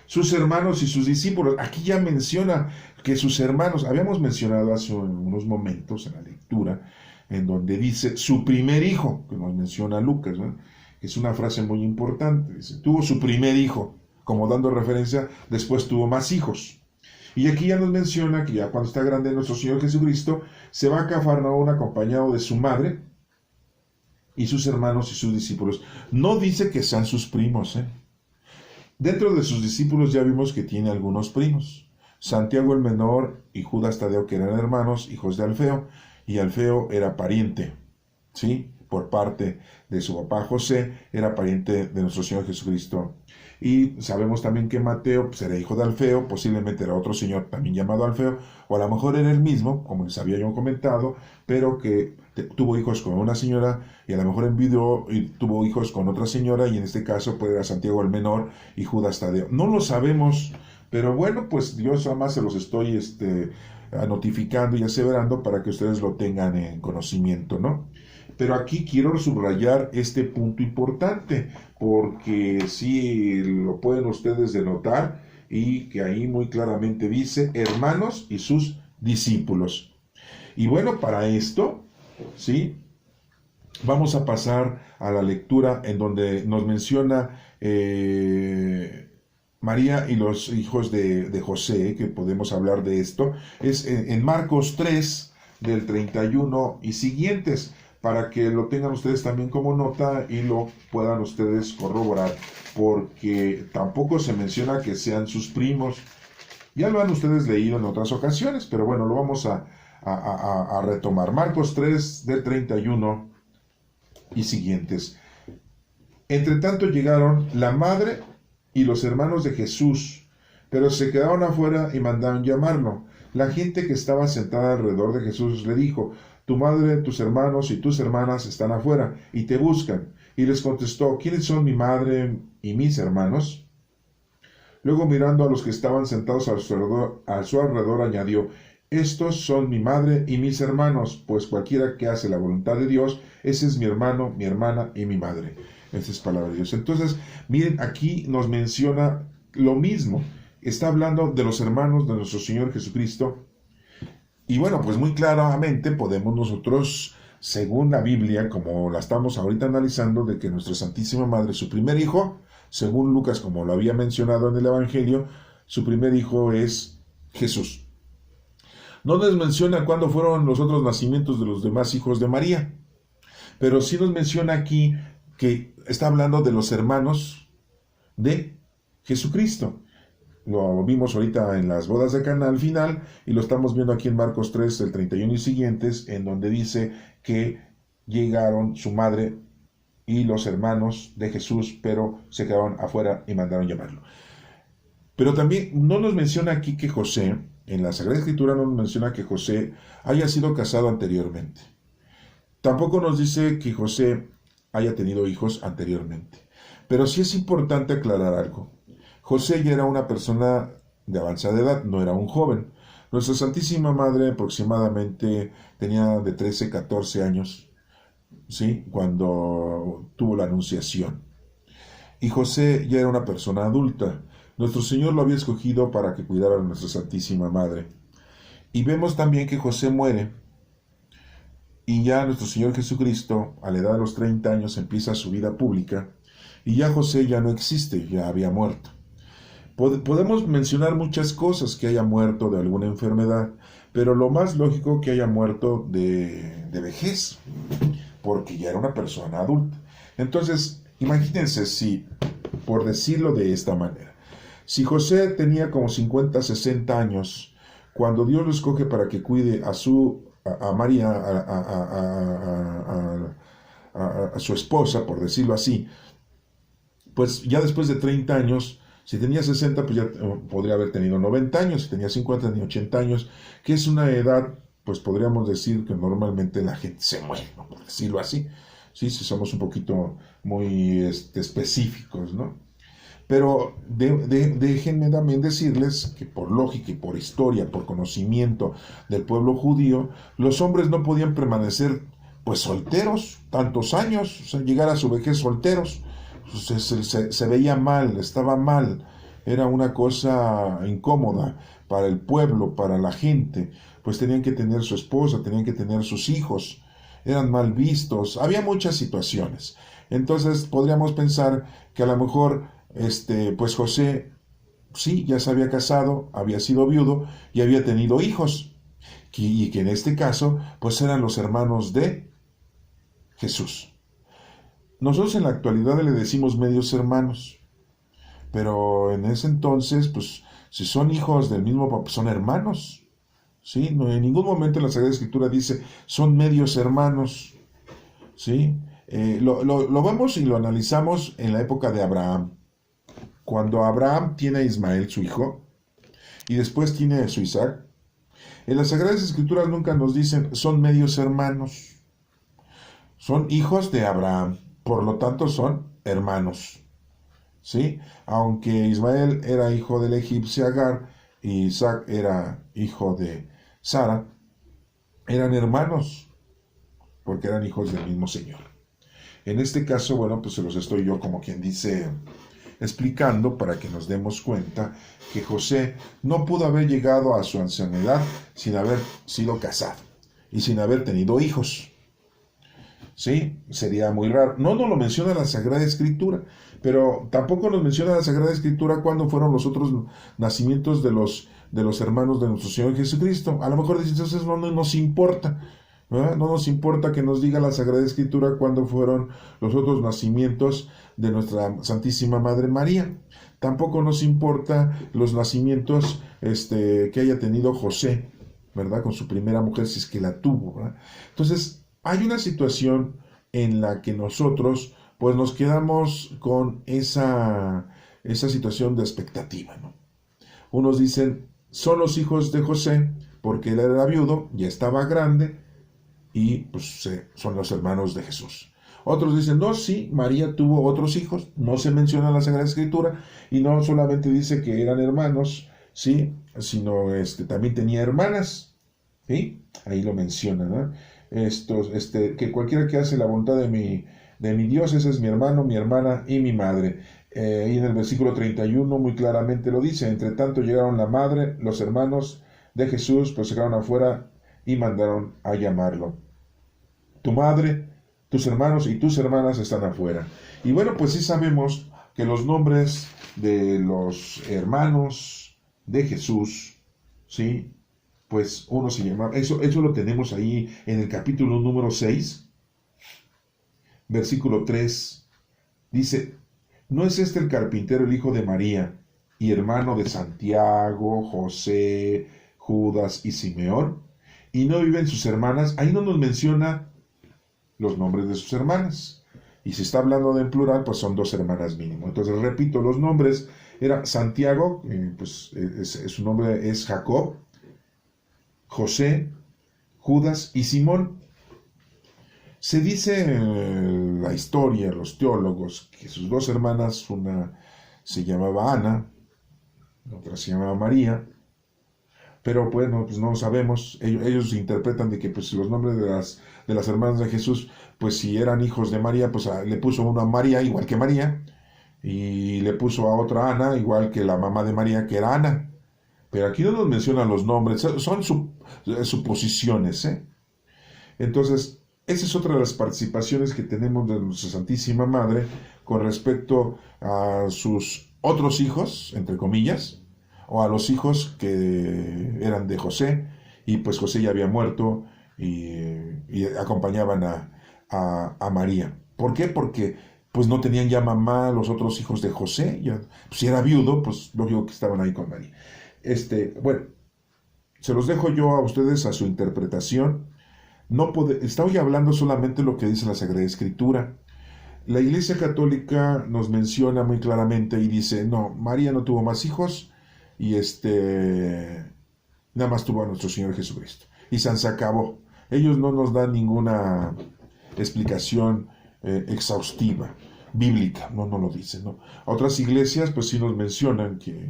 sus hermanos y sus discípulos. Aquí ya menciona que sus hermanos, habíamos mencionado hace unos momentos en la lectura, en donde dice su primer hijo, que nos menciona Lucas, ¿no?, que es una frase muy importante. Dice: tuvo su primer hijo, como dando referencia, después tuvo más hijos. Y aquí ya nos menciona que ya cuando está grande nuestro Señor Jesucristo, se va a Cafarnaún acompañado de su madre y sus hermanos y sus discípulos. No dice que sean sus primos, ¿eh? Dentro de sus discípulos ya vimos que tiene algunos primos. Santiago el menor y Judas Tadeo, que eran hermanos, hijos de Alfeo, y Alfeo era pariente, ¿sí? Por parte de su papá José, era pariente de nuestro Señor Jesucristo. Y sabemos también que Mateo pues, era hijo de Alfeo, posiblemente era otro señor también llamado Alfeo, o a lo mejor era el mismo, como les había yo comentado, pero que tuvo hijos con una señora y a lo mejor envidió y tuvo hijos con otra señora, y en este caso pues era Santiago el menor y Judas Tadeo. No lo sabemos, pero bueno, pues Dios además se los estoy notificando y aseverando para que ustedes lo tengan en conocimiento, ¿no? Pero aquí quiero subrayar este punto importante, porque sí lo pueden ustedes denotar, y que ahí muy claramente dice hermanos y sus discípulos. Y bueno, para esto, ¿sí? Vamos a pasar a la lectura en donde nos menciona María y los hijos de José, que podemos hablar de esto. Es en Marcos 3, del 31 y siguientes, para que lo tengan ustedes también como nota y lo puedan ustedes corroborar, porque tampoco se menciona que sean sus primos. Ya lo han ustedes leído en otras ocasiones, pero bueno, lo vamos a retomar. Marcos 3, del 31 y siguientes. Entre tanto llegaron la madre y los hermanos de Jesús, pero se quedaron afuera y mandaron llamarlo. La gente que estaba sentada alrededor de Jesús le dijo: tu madre, tus hermanos y tus hermanas están afuera y te buscan. Y les contestó: ¿quiénes son mi madre y mis hermanos? Luego, mirando a los que estaban sentados a su alrededor, añadió: estos son mi madre y mis hermanos, pues cualquiera que hace la voluntad de Dios, ese es mi hermano, mi hermana y mi madre. Esta es palabra de Dios. Entonces, miren, aquí nos menciona lo mismo. Está hablando de los hermanos de nuestro Señor Jesucristo. Y bueno, pues muy claramente podemos nosotros, según la Biblia, como la estamos ahorita analizando, de que nuestra Santísima Madre, su primer hijo, según Lucas, como lo había mencionado en el Evangelio, su primer hijo es Jesús. No nos menciona cuándo fueron los otros nacimientos de los demás hijos de María, pero sí nos menciona aquí que está hablando de los hermanos de Jesucristo. Lo vimos ahorita en las bodas de Caná al final, y lo estamos viendo aquí en Marcos 3, el 31 y siguientes, en donde dice que llegaron su madre y los hermanos de Jesús, pero se quedaron afuera y mandaron llamarlo. Pero también no nos menciona aquí que José, en la Sagrada Escritura no nos menciona que José haya sido casado anteriormente. Tampoco nos dice que José haya tenido hijos anteriormente. Pero sí es importante aclarar algo. José ya era una persona de avanzada edad, no era un joven. Nuestra Santísima Madre aproximadamente tenía de 13, 14 años, ¿sí?, cuando tuvo la anunciación. Y José ya era una persona adulta. Nuestro Señor lo había escogido para que cuidara a nuestra Santísima Madre. Y vemos también que José muere, y ya nuestro Señor Jesucristo, a la edad de los 30 años, empieza su vida pública, y ya José ya no existe, ya había muerto. Podemos mencionar muchas cosas, que haya muerto de alguna enfermedad, pero lo más lógico que haya muerto de vejez, porque ya era una persona adulta. Entonces, imagínense si, por decirlo de esta manera, si José tenía como 50, 60 años, cuando Dios lo escoge para que cuide a María, a su esposa, por decirlo así, pues ya después de 30 años, si tenía 60, pues ya podría haber tenido 90 años, si tenía 50, tenía 80 años, que es una edad, pues podríamos decir que normalmente la gente se muere, ¿no?, por decirlo así, ¿sí?, si somos un poquito muy específicos, ¿no? Pero déjenme también decirles que por lógica y por historia, por conocimiento del pueblo judío, los hombres no podían permanecer pues solteros tantos años, o sea, llegar a su vejez solteros. Se veía mal, estaba mal, era una cosa incómoda para el pueblo, para la gente, pues tenían que tener su esposa, tenían que tener sus hijos, eran mal vistos, había muchas situaciones. Entonces podríamos pensar que a lo mejor pues José sí, ya se había casado, había sido viudo y había tenido hijos, y que en este caso pues eran los hermanos de Jesús. Nosotros en la actualidad le decimos medios hermanos, pero en ese entonces, pues, si son hijos del mismo papá, son hermanos, ¿sí? No, en ningún momento en la Sagrada Escritura dice, son medios hermanos, ¿sí? Lo vemos y lo analizamos en la época de Abraham. Cuando Abraham tiene a Ismael, su hijo, y después tiene a su Isaac, en las Sagradas Escrituras nunca nos dicen, son medios hermanos, son hijos de Abraham, por lo tanto son hermanos, ¿sí? Aunque Ismael era hijo de la egipcia Agar y Isaac era hijo de Sara, eran hermanos, porque eran hijos del mismo Señor. En este caso, bueno, pues se los estoy yo, como quien dice, explicando para que nos demos cuenta que José no pudo haber llegado a su ancianidad sin haber sido casado y sin haber tenido hijos. ¿Sí? Sería muy raro. No nos lo menciona la Sagrada Escritura, pero tampoco nos menciona la Sagrada Escritura cuándo fueron los otros nacimientos de los hermanos de nuestro Señor Jesucristo. A lo mejor dicen, entonces no nos importa. ¿Verdad? No nos importa que nos diga la Sagrada Escritura cuándo fueron los otros nacimientos de nuestra Santísima Madre María. Tampoco nos importa los nacimientos que haya tenido José, ¿verdad? Con su primera mujer, si es que la tuvo, ¿verdad? Entonces, hay una situación en la que nosotros, pues, nos quedamos con esa situación de expectativa, ¿no? Unos dicen, son los hijos de José, porque él era viudo, ya estaba grande, y pues son los hermanos de Jesús. Otros dicen, no, sí, María tuvo otros hijos, no se menciona en la Sagrada Escritura, y no solamente dice que eran hermanos, sí, sino también tenía hermanas, ¿sí? Ahí lo menciona, ¿no? Que cualquiera que hace la voluntad de mi Dios, ese es mi hermano, mi hermana y mi madre. Y en el versículo 31 muy claramente lo dice, entre tanto llegaron la madre, los hermanos de Jesús, pues sacaron afuera y mandaron a llamarlo. Tu madre, tus hermanos y tus hermanas están afuera. Y bueno, pues sí sabemos que los nombres de los hermanos de Jesús, ¿sí? Pues uno se llama, eso lo tenemos ahí en el capítulo número 6, versículo 3, dice, ¿no es este el carpintero, el hijo de María, y hermano de Santiago, José, Judas y Simeón? ¿Y no viven sus hermanas? Ahí no nos menciona los nombres de sus hermanas. Y si está hablando de en plural, pues son 2 hermanas mínimo. Entonces, repito, los nombres era Santiago, pues su nombre es Jacob, José, Judas y Simón. Se dice en la historia, los teólogos, que sus 2 hermanas, una se llamaba Ana, otra se llamaba María, pero bueno, pues no sabemos. Ellos interpretan de que pues los nombres de las hermanas de Jesús, pues si eran hijos de María, pues le puso uno a María, igual que María, y le puso a otra Ana, igual que la mamá de María, que era Ana. Pero aquí no nos mencionan los nombres, son suposiciones, ¿eh? Entonces, esa es otra de las participaciones que tenemos de nuestra Santísima Madre con respecto a sus otros hijos, entre comillas, o a los hijos que eran de José, y pues José ya había muerto y acompañaban a María. ¿Por qué? Porque pues no tenían ya mamá los otros hijos de José, ya, pues, si era viudo, pues lógico que estaban ahí con María. Bueno, se los dejo yo a ustedes a su interpretación. Estoy hablando solamente lo que dice la Sagrada Escritura. La Iglesia Católica nos menciona muy claramente y dice, no, María no tuvo más hijos y nada más tuvo a nuestro Señor Jesucristo. Y se acabó. Ellos no nos dan ninguna explicación exhaustiva, bíblica, no lo dicen, ¿no? Otras iglesias pues sí nos mencionan que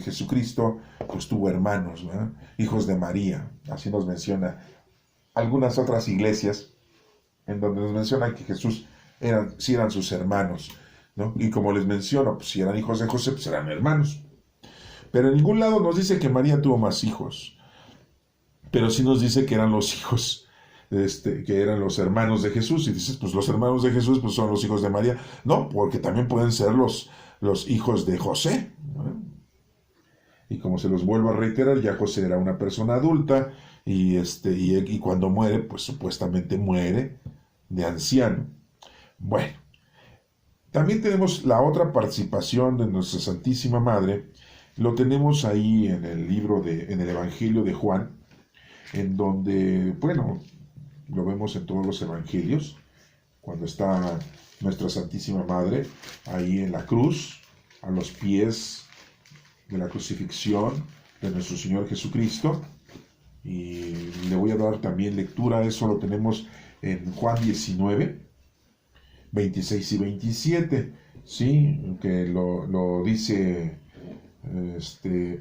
Jesucristo pues tuvo hermanos, ¿verdad? Hijos de María, así nos menciona algunas otras iglesias en donde nos mencionan que Jesús sí eran sus hermanos, ¿no? Y como les menciono, pues si eran hijos de José, pues eran hermanos. Pero en ningún lado nos dice que María tuvo más hijos, pero sí nos dice que eran los hijos, que eran los hermanos de Jesús. Y dices, pues los hermanos de Jesús pues son los hijos de María. No, porque también pueden ser los hijos de José, ¿no? Y como se los vuelvo a reiterar, ya José era una persona adulta y cuando muere, pues supuestamente muere de anciano. Bueno, también tenemos la otra participación de nuestra Santísima Madre. Lo tenemos ahí en el en el Evangelio de Juan, en donde, bueno, lo vemos en todos los evangelios, cuando está nuestra Santísima Madre ahí en la cruz, a los pies de la crucifixión de nuestro Señor Jesucristo. Y le voy a dar también lectura, eso lo tenemos en Juan 19, 26 y 27, ¿sí? Que lo dice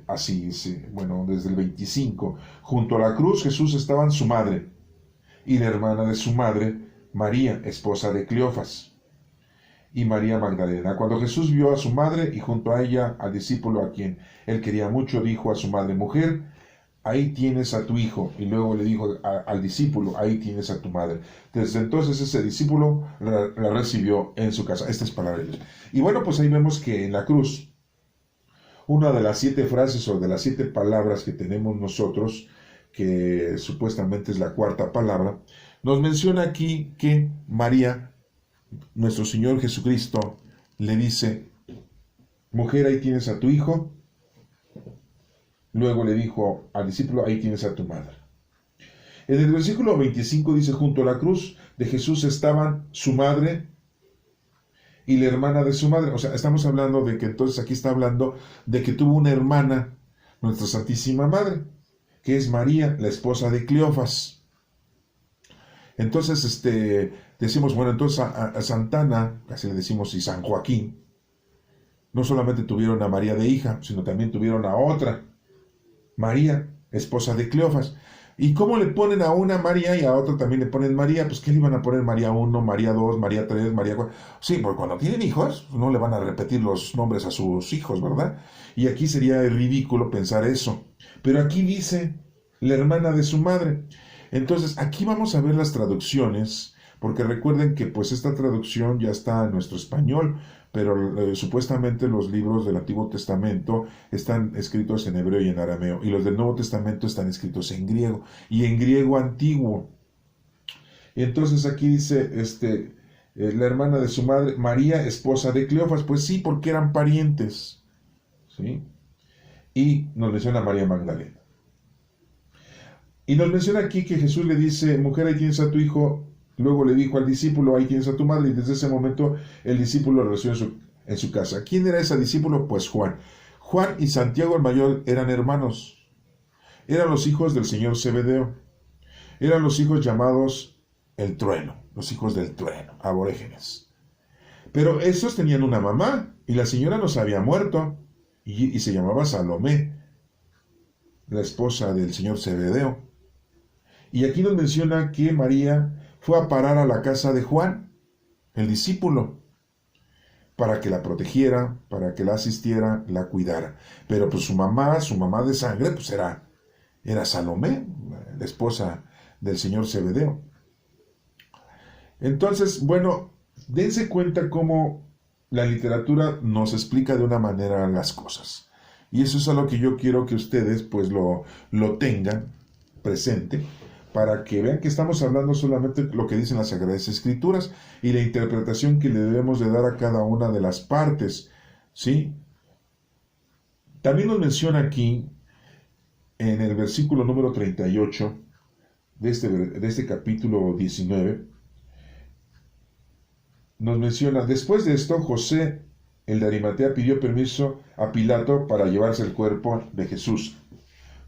así, sí. Bueno, desde el 25. Junto a la cruz Jesús estaban su madre y la hermana de su madre, María, esposa de Cleofas, y María Magdalena. Cuando Jesús vio a su madre y junto a ella al discípulo a quien él quería mucho, dijo a su madre: mujer, ahí tienes a tu hijo. Y luego le dijo al discípulo: ahí tienes a tu madre. Desde entonces ese discípulo la recibió en su casa. Esta es palabra de Dios. Y bueno, pues ahí vemos que en la cruz, una de las 7 frases o de las 7 palabras que tenemos nosotros, que supuestamente es la cuarta palabra, nos menciona aquí que María, nuestro Señor Jesucristo, le dice: mujer, ahí tienes a tu hijo. Luego le dijo al discípulo: ahí tienes a tu madre. En el versículo 25 dice: junto a la cruz de Jesús estaban su madre y la hermana de su madre. O sea, estamos hablando de que entonces aquí está hablando de que tuvo una hermana, nuestra Santísima Madre, que es María, la esposa de Cleofas. Entonces, decimos, bueno, entonces a Santana, así le decimos, y San Joaquín, no solamente tuvieron a María de hija, sino también tuvieron a otra, María, esposa de Cleofas. ¿Y cómo le ponen a una María y a otra también le ponen María? Pues ¿qué le iban a poner? María 1, María 2, María 3, María 4. Sí, porque cuando tienen hijos, no le van a repetir los nombres a sus hijos, ¿verdad? Y aquí sería ridículo pensar eso. Pero aquí dice la hermana de su madre. Entonces, aquí vamos a ver las traducciones, porque recuerden que pues esta traducción ya está en nuestro español, pero supuestamente los libros del Antiguo Testamento están escritos en hebreo y en arameo, y los del Nuevo Testamento están escritos en griego, y en griego antiguo. Y entonces aquí dice, la hermana de su madre, María, esposa de Cleofas. Pues sí, porque eran parientes, ¿sí? Y nos menciona María Magdalena. Y nos menciona aquí que Jesús le dice: mujer, ahí tienes a tu hijo. Luego le dijo al discípulo: ahí tienes a tu madre. Y desde ese momento el discípulo lo recibió en su casa. ¿Quién era ese discípulo? Pues Juan. Juan y Santiago el mayor eran hermanos. Eran los hijos del señor Zebedeo. Eran los hijos llamados el trueno, los hijos del trueno, aborígenes. Pero estos tenían una mamá, y la señora nos había muerto, y se llamaba Salomé, la esposa del señor Zebedeo. Y aquí nos menciona que María fue a parar a la casa de Juan, el discípulo, para que la protegiera, para que la asistiera, la cuidara. Pero pues su mamá de sangre, pues era Salomé, la esposa del señor Zebedeo. Entonces, bueno, dense cuenta cómo la literatura nos explica de una manera las cosas. Y eso es algo que yo quiero que ustedes pues lo tengan presente, para que vean que estamos hablando solamente lo que dicen las Sagradas Escrituras y la interpretación que le debemos de dar a cada una de las partes, ¿sí? También nos menciona aquí, en el versículo número 38 de este capítulo 19, nos menciona: después de esto, José, el de Arimatea, pidió permiso a Pilato para llevarse el cuerpo de Jesús.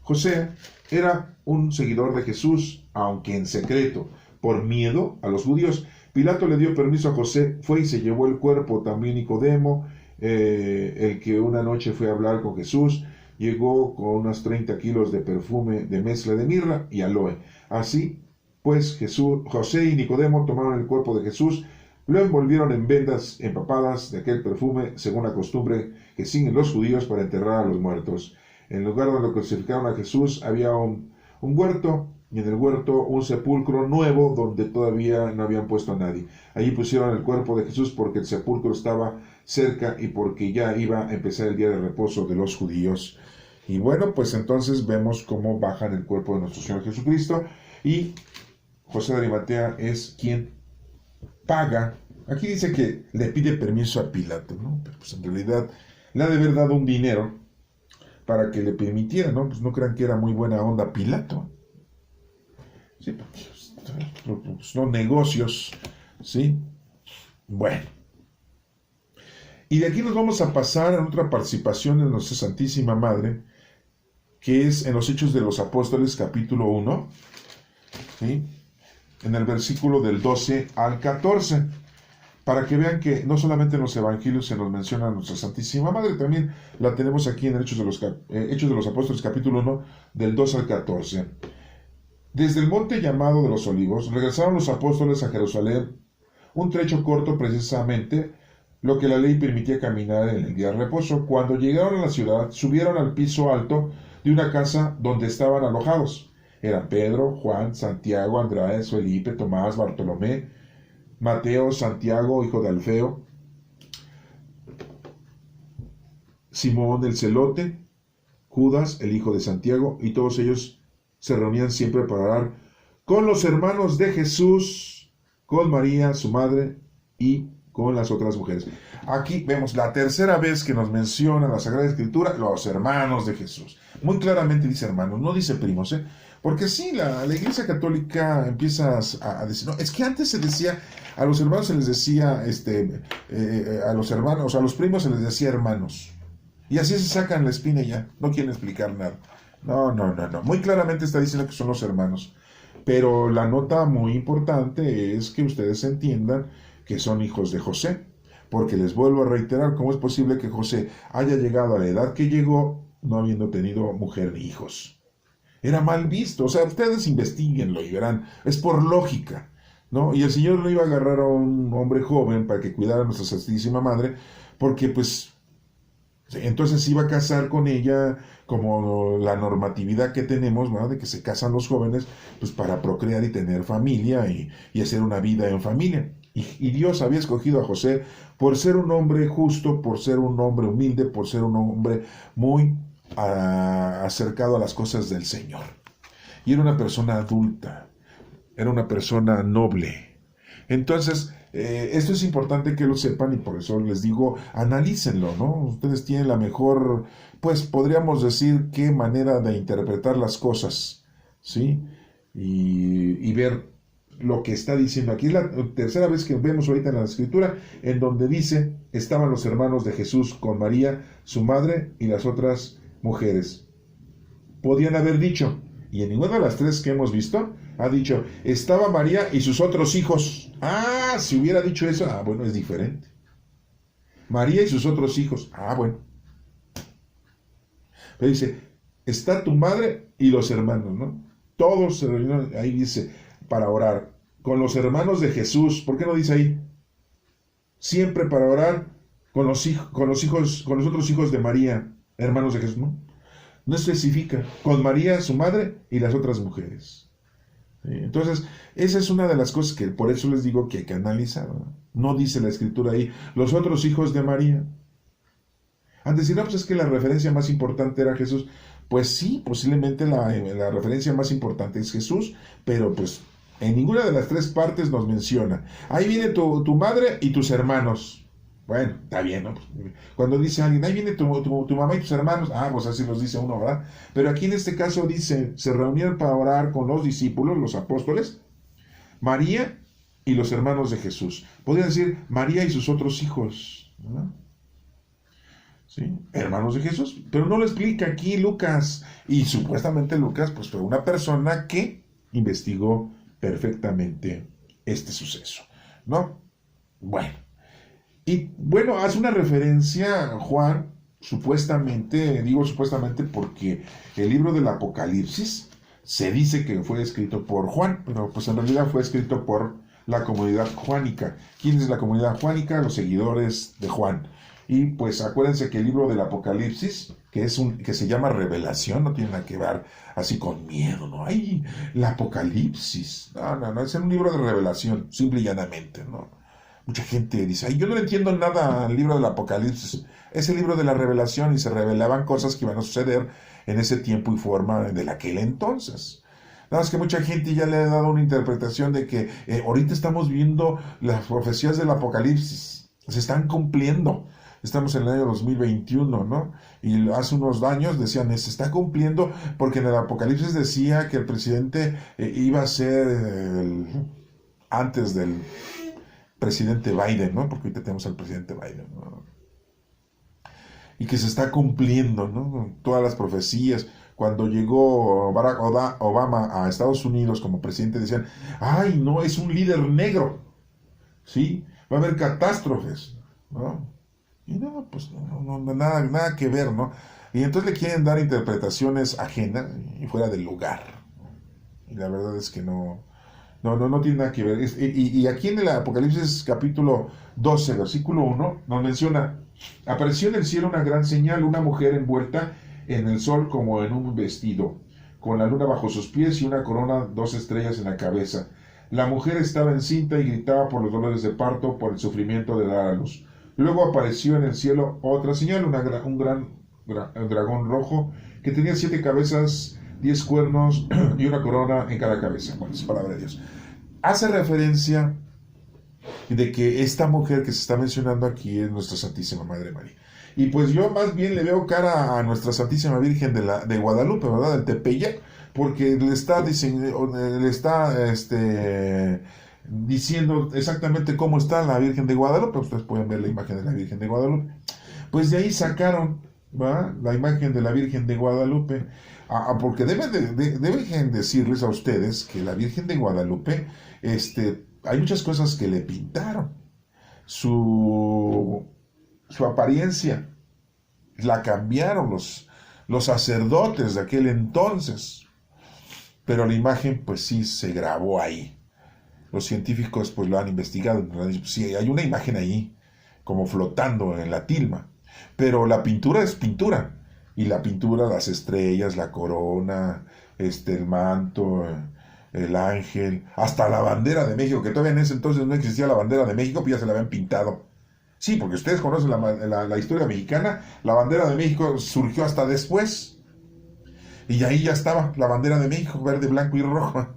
José era un seguidor de Jesús, aunque en secreto, por miedo a los judíos. Pilato le dio permiso a José, fue y se llevó el cuerpo. También Nicodemo, el que una noche fue a hablar con Jesús, llegó con unos 30 kilos de perfume de mezcla de mirra y aloe. Así pues, José y Nicodemo tomaron el cuerpo de Jesús, lo envolvieron en vendas empapadas de aquel perfume, según la costumbre que siguen los judíos para enterrar a los muertos. En el lugar donde crucificaron a Jesús había un huerto, y en el huerto un sepulcro nuevo donde todavía no habían puesto a nadie. Allí pusieron el cuerpo de Jesús porque el sepulcro estaba cerca y porque ya iba a empezar el día de reposo de los judíos. Y bueno, pues entonces vemos cómo bajan el cuerpo de nuestro Señor Jesucristo, y José de Arimatea es quien paga Aquí dice que le pide permiso a Pilato, ¿no? Pero pues en realidad le ha de haber dado un dinero para que le permitiera, ¿no? Pues no crean que era muy buena onda Pilato. Sí, porque pues, no negocios, ¿sí? Bueno. Y de aquí nos vamos a pasar a otra participación de nuestra Santísima Madre, que es en los Hechos de los Apóstoles, capítulo 1, ¿sí? En el versículo del 12 al 14, para que vean que no solamente en los Evangelios se nos menciona a nuestra Santísima Madre, también la tenemos aquí en Hechos de los Apóstoles, capítulo 1, del 2 al 14. Desde el monte llamado de los Olivos, regresaron los apóstoles a Jerusalén, un trecho corto precisamente, lo que la ley permitía caminar en el día de reposo. Cuando llegaron a la ciudad, subieron al piso alto de una casa donde estaban alojados. Eran Pedro, Juan, Santiago, Andrés, Felipe, Tomás, Bartolomé, Mateo, Santiago, hijo de Alfeo, Simón el celote, Judas, el hijo de Santiago, y todos ellos se reunían siempre para orar con los hermanos de Jesús, con María, su madre, y con las otras mujeres. Aquí vemos la tercera vez que nos menciona la Sagrada Escritura los hermanos de Jesús. Muy claramente dice hermanos, no dice primos, ¿eh? Porque sí, la Iglesia Católica empieza a decir, no, es que antes se decía, a los hermanos se les decía, a los hermanos, a los primos se les decía hermanos. Y así se sacan la espina y ya, no quieren explicar nada. No. Muy claramente está diciendo que son los hermanos. Pero la nota muy importante es que ustedes entiendan que son hijos de José. Porque les vuelvo a reiterar, ¿cómo es posible que José haya llegado a la edad que llegó no habiendo tenido mujer ni hijos? Era mal visto. O sea, ustedes investiguenlo y verán, es por lógica, ¿no? Y el Señor no iba a agarrar a un hombre joven para que cuidara a nuestra Santísima Madre, porque pues entonces iba a casar con ella como la normatividad que tenemos, ¿no? De que se casan los jóvenes pues para procrear y tener familia y hacer una vida en familia. Y Dios había escogido a José por ser un hombre justo, por ser un hombre humilde, por ser un hombre muy acercado a las cosas del Señor. Y era una persona adulta, era una persona noble. Entonces, esto es importante que lo sepan y por eso les digo, analícenlo, ¿no? Ustedes tienen la mejor, pues podríamos decir, qué manera de interpretar las cosas, ¿sí? Y ver lo que está diciendo. Aquí es la tercera vez que vemos ahorita en la Escritura, en donde dice, estaban los hermanos de Jesús con María, su madre, y las otras mujeres. Podían haber dicho, y en ninguna de las tres que hemos visto, ha dicho, estaba María y sus otros hijos. Ah, si hubiera dicho eso, bueno, es diferente. María y sus otros hijos. Bueno. Pero dice, está tu madre y los hermanos, ¿no? Todos se reunieron, ahí dice, para orar. Con los hermanos de Jesús. ¿Por qué no dice ahí? Siempre para orar con los otros hijos de María, hermanos de Jesús, ¿no? No especifica. Con María, su madre, y las otras mujeres. Entonces, esa es una de las cosas que por eso les digo que hay que analizar, ¿no? No dice la Escritura ahí, los otros hijos de María. Antes de decir, no, pues es que la referencia más importante era Jesús. Pues sí, posiblemente la referencia más importante es Jesús, pero pues en ninguna de las tres partes nos menciona. Ahí viene tu madre y tus hermanos. Bueno, está bien, ¿no? Cuando dice alguien, ahí viene tu mamá y tus hermanos, pues así los dice uno, ¿verdad? Pero aquí en este caso dice, se reunieron para orar con los discípulos, los apóstoles, María y los hermanos de Jesús. Podrían decir María y sus otros hijos, ¿no? ¿Sí? Hermanos de Jesús, pero no lo explica aquí Lucas. Y supuestamente Lucas, pues fue una persona que investigó perfectamente este suceso, ¿no? Bueno. Y bueno, hace una referencia Juan, supuestamente, digo supuestamente porque el libro del Apocalipsis se dice que fue escrito por Juan, pero pues en realidad fue escrito por la comunidad juánica. ¿Quién es la comunidad juánica? Los seguidores de Juan. Y pues acuérdense que el libro del Apocalipsis, que se llama Revelación, no tiene nada que ver así con miedo, ¿no? ¡Ay, el Apocalipsis! No, es un libro de revelación, simple y llanamente, ¿no? Mucha gente dice, yo no le entiendo nada al libro del Apocalipsis. Es el libro de la revelación y se revelaban cosas que iban a suceder en ese tiempo y forma de aquel entonces. Nada más que mucha gente ya le ha dado una interpretación de que ahorita estamos viendo las profecías del Apocalipsis, se están cumpliendo. Estamos en el año 2021, ¿no? Y hace unos años decían, se está cumpliendo porque en el Apocalipsis decía que el presidente iba a ser antes del presidente Biden, ¿no? Porque ahorita tenemos al presidente Biden, ¿no? Y que se está cumpliendo, ¿no? Todas las profecías. Cuando llegó Barack Obama a Estados Unidos como presidente, decían, ay, no, es un líder negro, ¿sí? Va a haber catástrofes, ¿no? Y no, pues nada que ver, ¿no? Y entonces le quieren dar interpretaciones ajenas y fuera del lugar. Y la verdad es que no tiene nada que ver. Y aquí en el Apocalipsis capítulo 12, versículo 1, nos menciona, apareció en el cielo una gran señal, una mujer envuelta en el sol como en un vestido, con la luna bajo sus pies y una corona, 2 estrellas en la cabeza. La mujer estaba encinta y gritaba por los dolores de parto, por el sufrimiento de dar a luz. Luego apareció en el cielo otra señal, un gran dragón rojo que tenía 7 cabezas, 10 cuernos y una corona en cada cabeza. Bueno, es palabra de Dios. Hace referencia de que esta mujer que se está mencionando aquí es nuestra Santísima Madre María. Y pues yo más bien le veo cara a nuestra Santísima Virgen de Guadalupe, ¿verdad? Del Tepeyac, porque le está diciendo exactamente cómo está la Virgen de Guadalupe. Ustedes pueden ver la imagen de la Virgen de Guadalupe. Pues de ahí sacaron, ¿va?, la imagen de la Virgen de Guadalupe, porque deben decirles a ustedes que la Virgen de Guadalupe, hay muchas cosas que le pintaron. Su apariencia la cambiaron los sacerdotes de aquel entonces, pero la imagen pues sí se grabó ahí. Los científicos pues lo han investigado, sí, hay una imagen ahí como flotando en la tilma, pero la pintura es pintura, y la pintura, las estrellas, la corona, el manto, el ángel, hasta la bandera de México, que todavía en ese entonces no existía la bandera de México, pues ya se la habían pintado. Sí, porque ustedes conocen la historia mexicana, la bandera de México surgió hasta después, y ahí ya estaba la bandera de México, verde, blanco y rojo.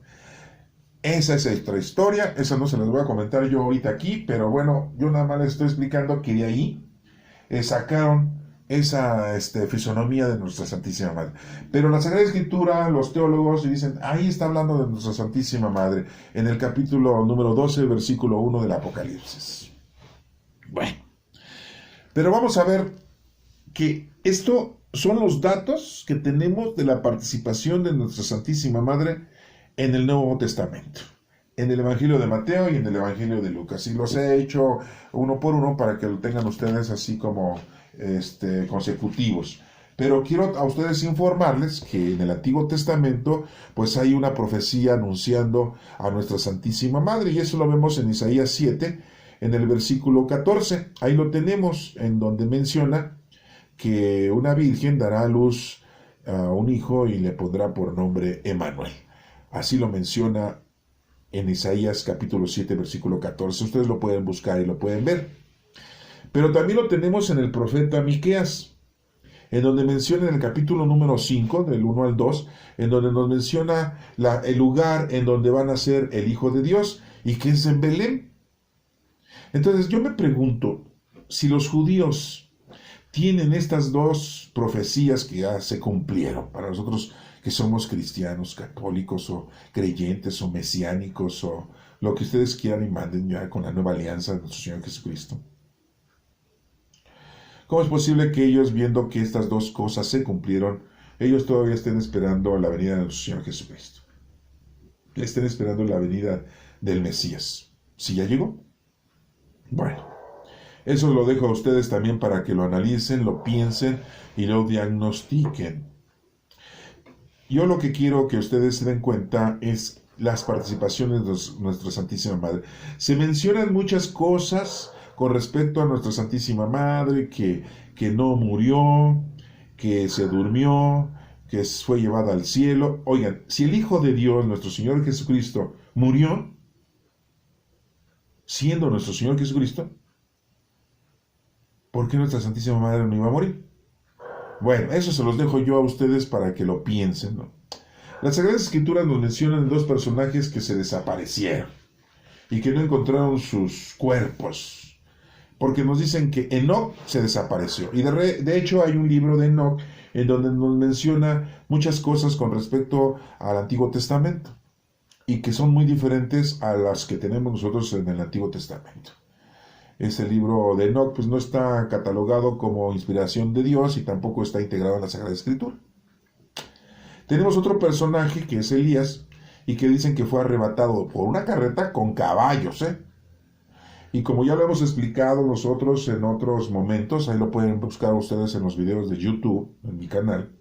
Esa es nuestra historia, esa no se las voy a comentar yo ahorita aquí, pero bueno, yo nada más les estoy explicando que de ahí sacaron esa fisonomía de nuestra Santísima Madre. Pero la Sagrada Escritura, los teólogos dicen, ahí está hablando de nuestra Santísima Madre, en el capítulo número 12, versículo 1 del Apocalipsis. Bueno, pero vamos a ver que esto son los datos que tenemos de la participación de nuestra Santísima Madre en el Nuevo Testamento, en el Evangelio de Mateo y en el Evangelio de Lucas. Y los he hecho uno por uno para que lo tengan ustedes así como consecutivos. Pero quiero a ustedes informarles que en el Antiguo Testamento pues hay una profecía anunciando a nuestra Santísima Madre, y eso lo vemos en Isaías 7, en el versículo 14. Ahí lo tenemos, en donde menciona que una virgen dará a luz a un hijo y le pondrá por nombre Emmanuel. Así lo menciona en Isaías capítulo 7, versículo 14. Ustedes lo pueden buscar y lo pueden ver. Pero también lo tenemos en el profeta Miqueas, en donde menciona en el capítulo número 5, del 1 al 2, en donde nos menciona el lugar en donde va a nacer el Hijo de Dios, y que es en Belén. Entonces yo me pregunto, si los judíos tienen estas dos profecías que ya se cumplieron, para nosotros que somos cristianos, católicos o creyentes o mesiánicos o lo que ustedes quieran y manden ya con la nueva alianza de nuestro Señor Jesucristo, ¿cómo es posible que ellos, viendo que estas dos cosas se cumplieron, ellos todavía estén esperando la venida de nuestro Señor Jesucristo? Estén esperando la venida del Mesías. ¿Sí ya llegó? Bueno, eso lo dejo a ustedes también para que lo analicen, lo piensen y lo diagnostiquen. Yo lo que quiero que ustedes se den cuenta es las participaciones de nuestra Santísima Madre. Se mencionan muchas cosas con respecto a nuestra Santísima Madre, que no murió, que se durmió, que fue llevada al cielo. Oigan, si el Hijo de Dios, nuestro Señor Jesucristo, murió, siendo nuestro Señor Jesucristo, ¿por qué nuestra Santísima Madre no iba a morir? Bueno, eso se los dejo yo a ustedes para que lo piensen, ¿no? Las Sagradas Escrituras nos mencionan dos personajes que se desaparecieron y que no encontraron sus cuerpos, porque nos dicen que Enoc se desapareció. Y de hecho hay un libro de Enoc en donde nos menciona muchas cosas con respecto al Antiguo Testamento y que son muy diferentes a las que tenemos nosotros en el Antiguo Testamento. Ese libro de Enoc pues no está catalogado como inspiración de Dios y tampoco está integrado en la Sagrada Escritura. Tenemos otro personaje que es Elías y que dicen que fue arrebatado por una carreta con caballos, Y como ya lo hemos explicado nosotros en otros momentos, ahí lo pueden buscar ustedes en los videos de YouTube, en mi canal,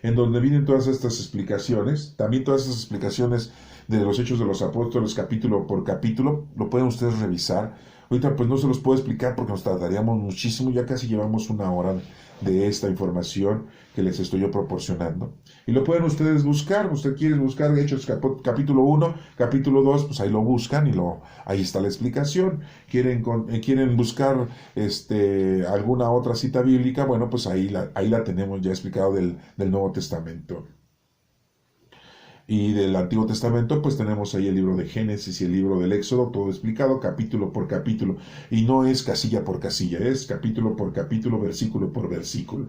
en donde vienen todas estas explicaciones, también todas estas explicaciones de los Hechos de los Apóstoles capítulo por capítulo, lo pueden ustedes revisar. Ahorita pues no se los puedo explicar porque nos tardaríamos muchísimo, ya casi llevamos una hora de esta información que les estoy yo proporcionando. Y lo pueden ustedes buscar, usted quiere buscar Hechos capítulo 1, capítulo 2, pues ahí lo buscan y ahí está la explicación. Quieren buscar alguna otra cita bíblica, bueno, pues ahí la tenemos ya explicado del Nuevo Testamento. Y del Antiguo Testamento, pues tenemos ahí el libro de Génesis y el libro del Éxodo, todo explicado capítulo por capítulo. Y no es casilla por casilla, es capítulo por capítulo, versículo por versículo.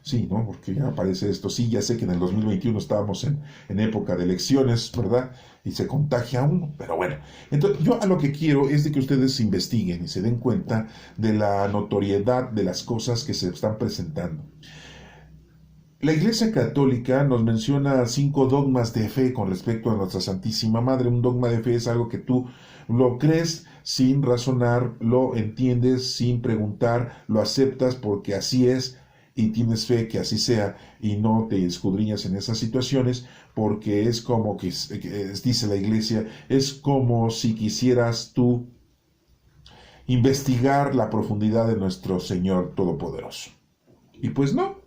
Sí, ¿no? Porque ya aparece esto. Sí, ya sé que en el 2021 estábamos en época de elecciones, ¿verdad? Y se contagia uno, pero bueno. Entonces, yo a lo que quiero es de que ustedes investiguen y se den cuenta de la notoriedad de las cosas que se están presentando. La Iglesia Católica nos menciona 5 dogmas de fe con respecto a nuestra Santísima Madre. Un dogma de fe es algo que tú lo crees sin razonar, lo entiendes sin preguntar, lo aceptas porque así es y tienes fe que así sea y no te escudriñas en esas situaciones porque es como que dice la Iglesia, es como si quisieras tú investigar la profundidad de nuestro Señor Todopoderoso. Y pues no.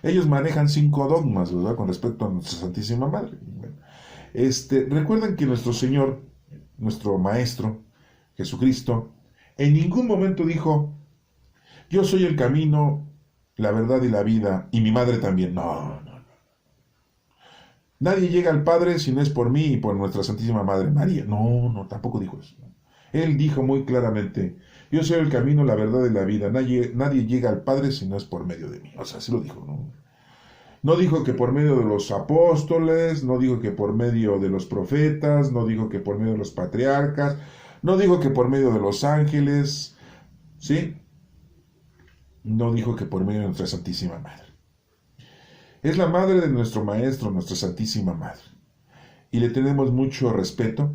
Ellos manejan 5 dogmas, ¿verdad?, con respecto a nuestra Santísima Madre. Bueno, recuerden que nuestro Señor, nuestro Maestro, Jesucristo, en ningún momento dijo, yo soy el camino, la verdad y la vida, y mi madre también. No. Nadie llega al Padre si no es por mí y por nuestra Santísima Madre María. No, tampoco dijo eso. Él dijo muy claramente, yo soy el camino, la verdad y la vida. Nadie llega al Padre si no es por medio de mí. O sea, así lo dijo, ¿no? No dijo que por medio de los apóstoles, no dijo que por medio de los profetas, no dijo que por medio de los patriarcas, no dijo que por medio de los ángeles, ¿sí? No dijo que por medio de nuestra Santísima Madre. Es la madre de nuestro Maestro, nuestra Santísima Madre. Y le tenemos mucho respeto,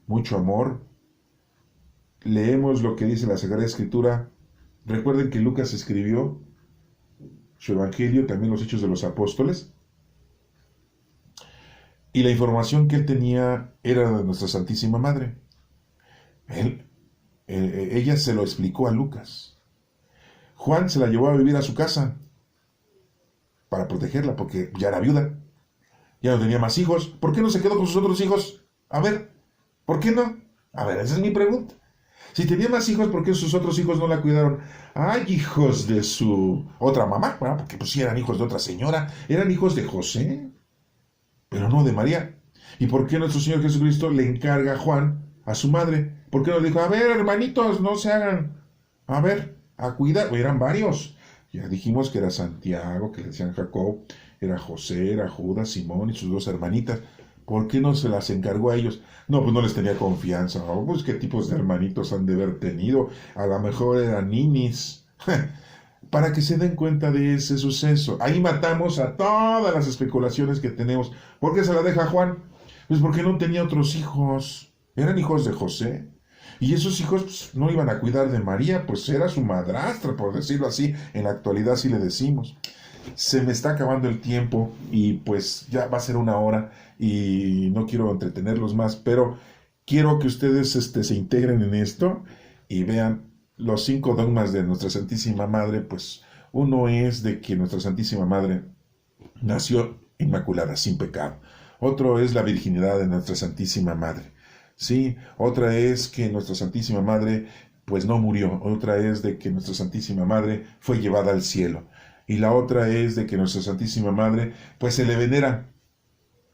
mucho amor. Leemos lo que dice la Sagrada Escritura. Recuerden que Lucas escribió su Evangelio, también los Hechos de los Apóstoles. Y la información que él tenía era de nuestra Santísima Madre. Ella se lo explicó a Lucas. Juan se la llevó a vivir a su casa para protegerla, porque ya era viuda, ya no tenía más hijos. ¿Por qué no se quedó con sus otros hijos? A ver, ¿por qué no? A ver, esa es mi pregunta. Si tenía más hijos, ¿por qué sus otros hijos no la cuidaron? Ay, hijos de su otra mamá, ¿verdad? Porque pues sí eran hijos de otra señora, eran hijos de José, pero no de María. ¿Y por qué nuestro Señor Jesucristo le encarga a Juan, a su madre? ¿Por qué no le dijo, a ver, hermanitos, no se hagan, a ver, a cuidar? Eran varios. Ya dijimos que era Santiago, que le decían Jacob, era José, era Judas, Simón y sus 2 hermanitas. ¿Por qué no se las encargó a ellos? No, pues no les tenía confianza. Oh, pues qué tipos de hermanitos han de haber tenido. A lo mejor eran ninis. Para que se den cuenta de ese suceso. Ahí matamos a todas las especulaciones que tenemos. ¿Por qué se la deja a Juan? Pues porque no tenía otros hijos. Eran hijos de José. Y esos hijos pues, no iban a cuidar de María, pues era su madrastra, por decirlo así. En la actualidad sí le decimos. Se me está acabando el tiempo y pues ya va a ser 1 hora y no quiero entretenerlos más, pero quiero que ustedes se integren en esto y vean los 5 dogmas de nuestra Santísima Madre. Pues uno es de que nuestra Santísima Madre nació inmaculada, sin pecado. Otro es la virginidad de nuestra Santísima Madre. Sí, otra es que nuestra Santísima Madre pues no murió. Otra es de que nuestra Santísima Madre fue llevada al cielo. Y la otra es de que nuestra Santísima Madre, pues se le venera.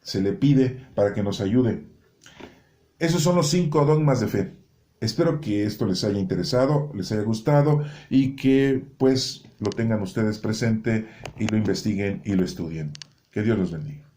se le pide para que nos ayude. Esos son los 5 dogmas de fe. Espero que esto les haya interesado, les haya gustado y que pues lo tengan ustedes presente y lo investiguen y lo estudien. Que Dios los bendiga.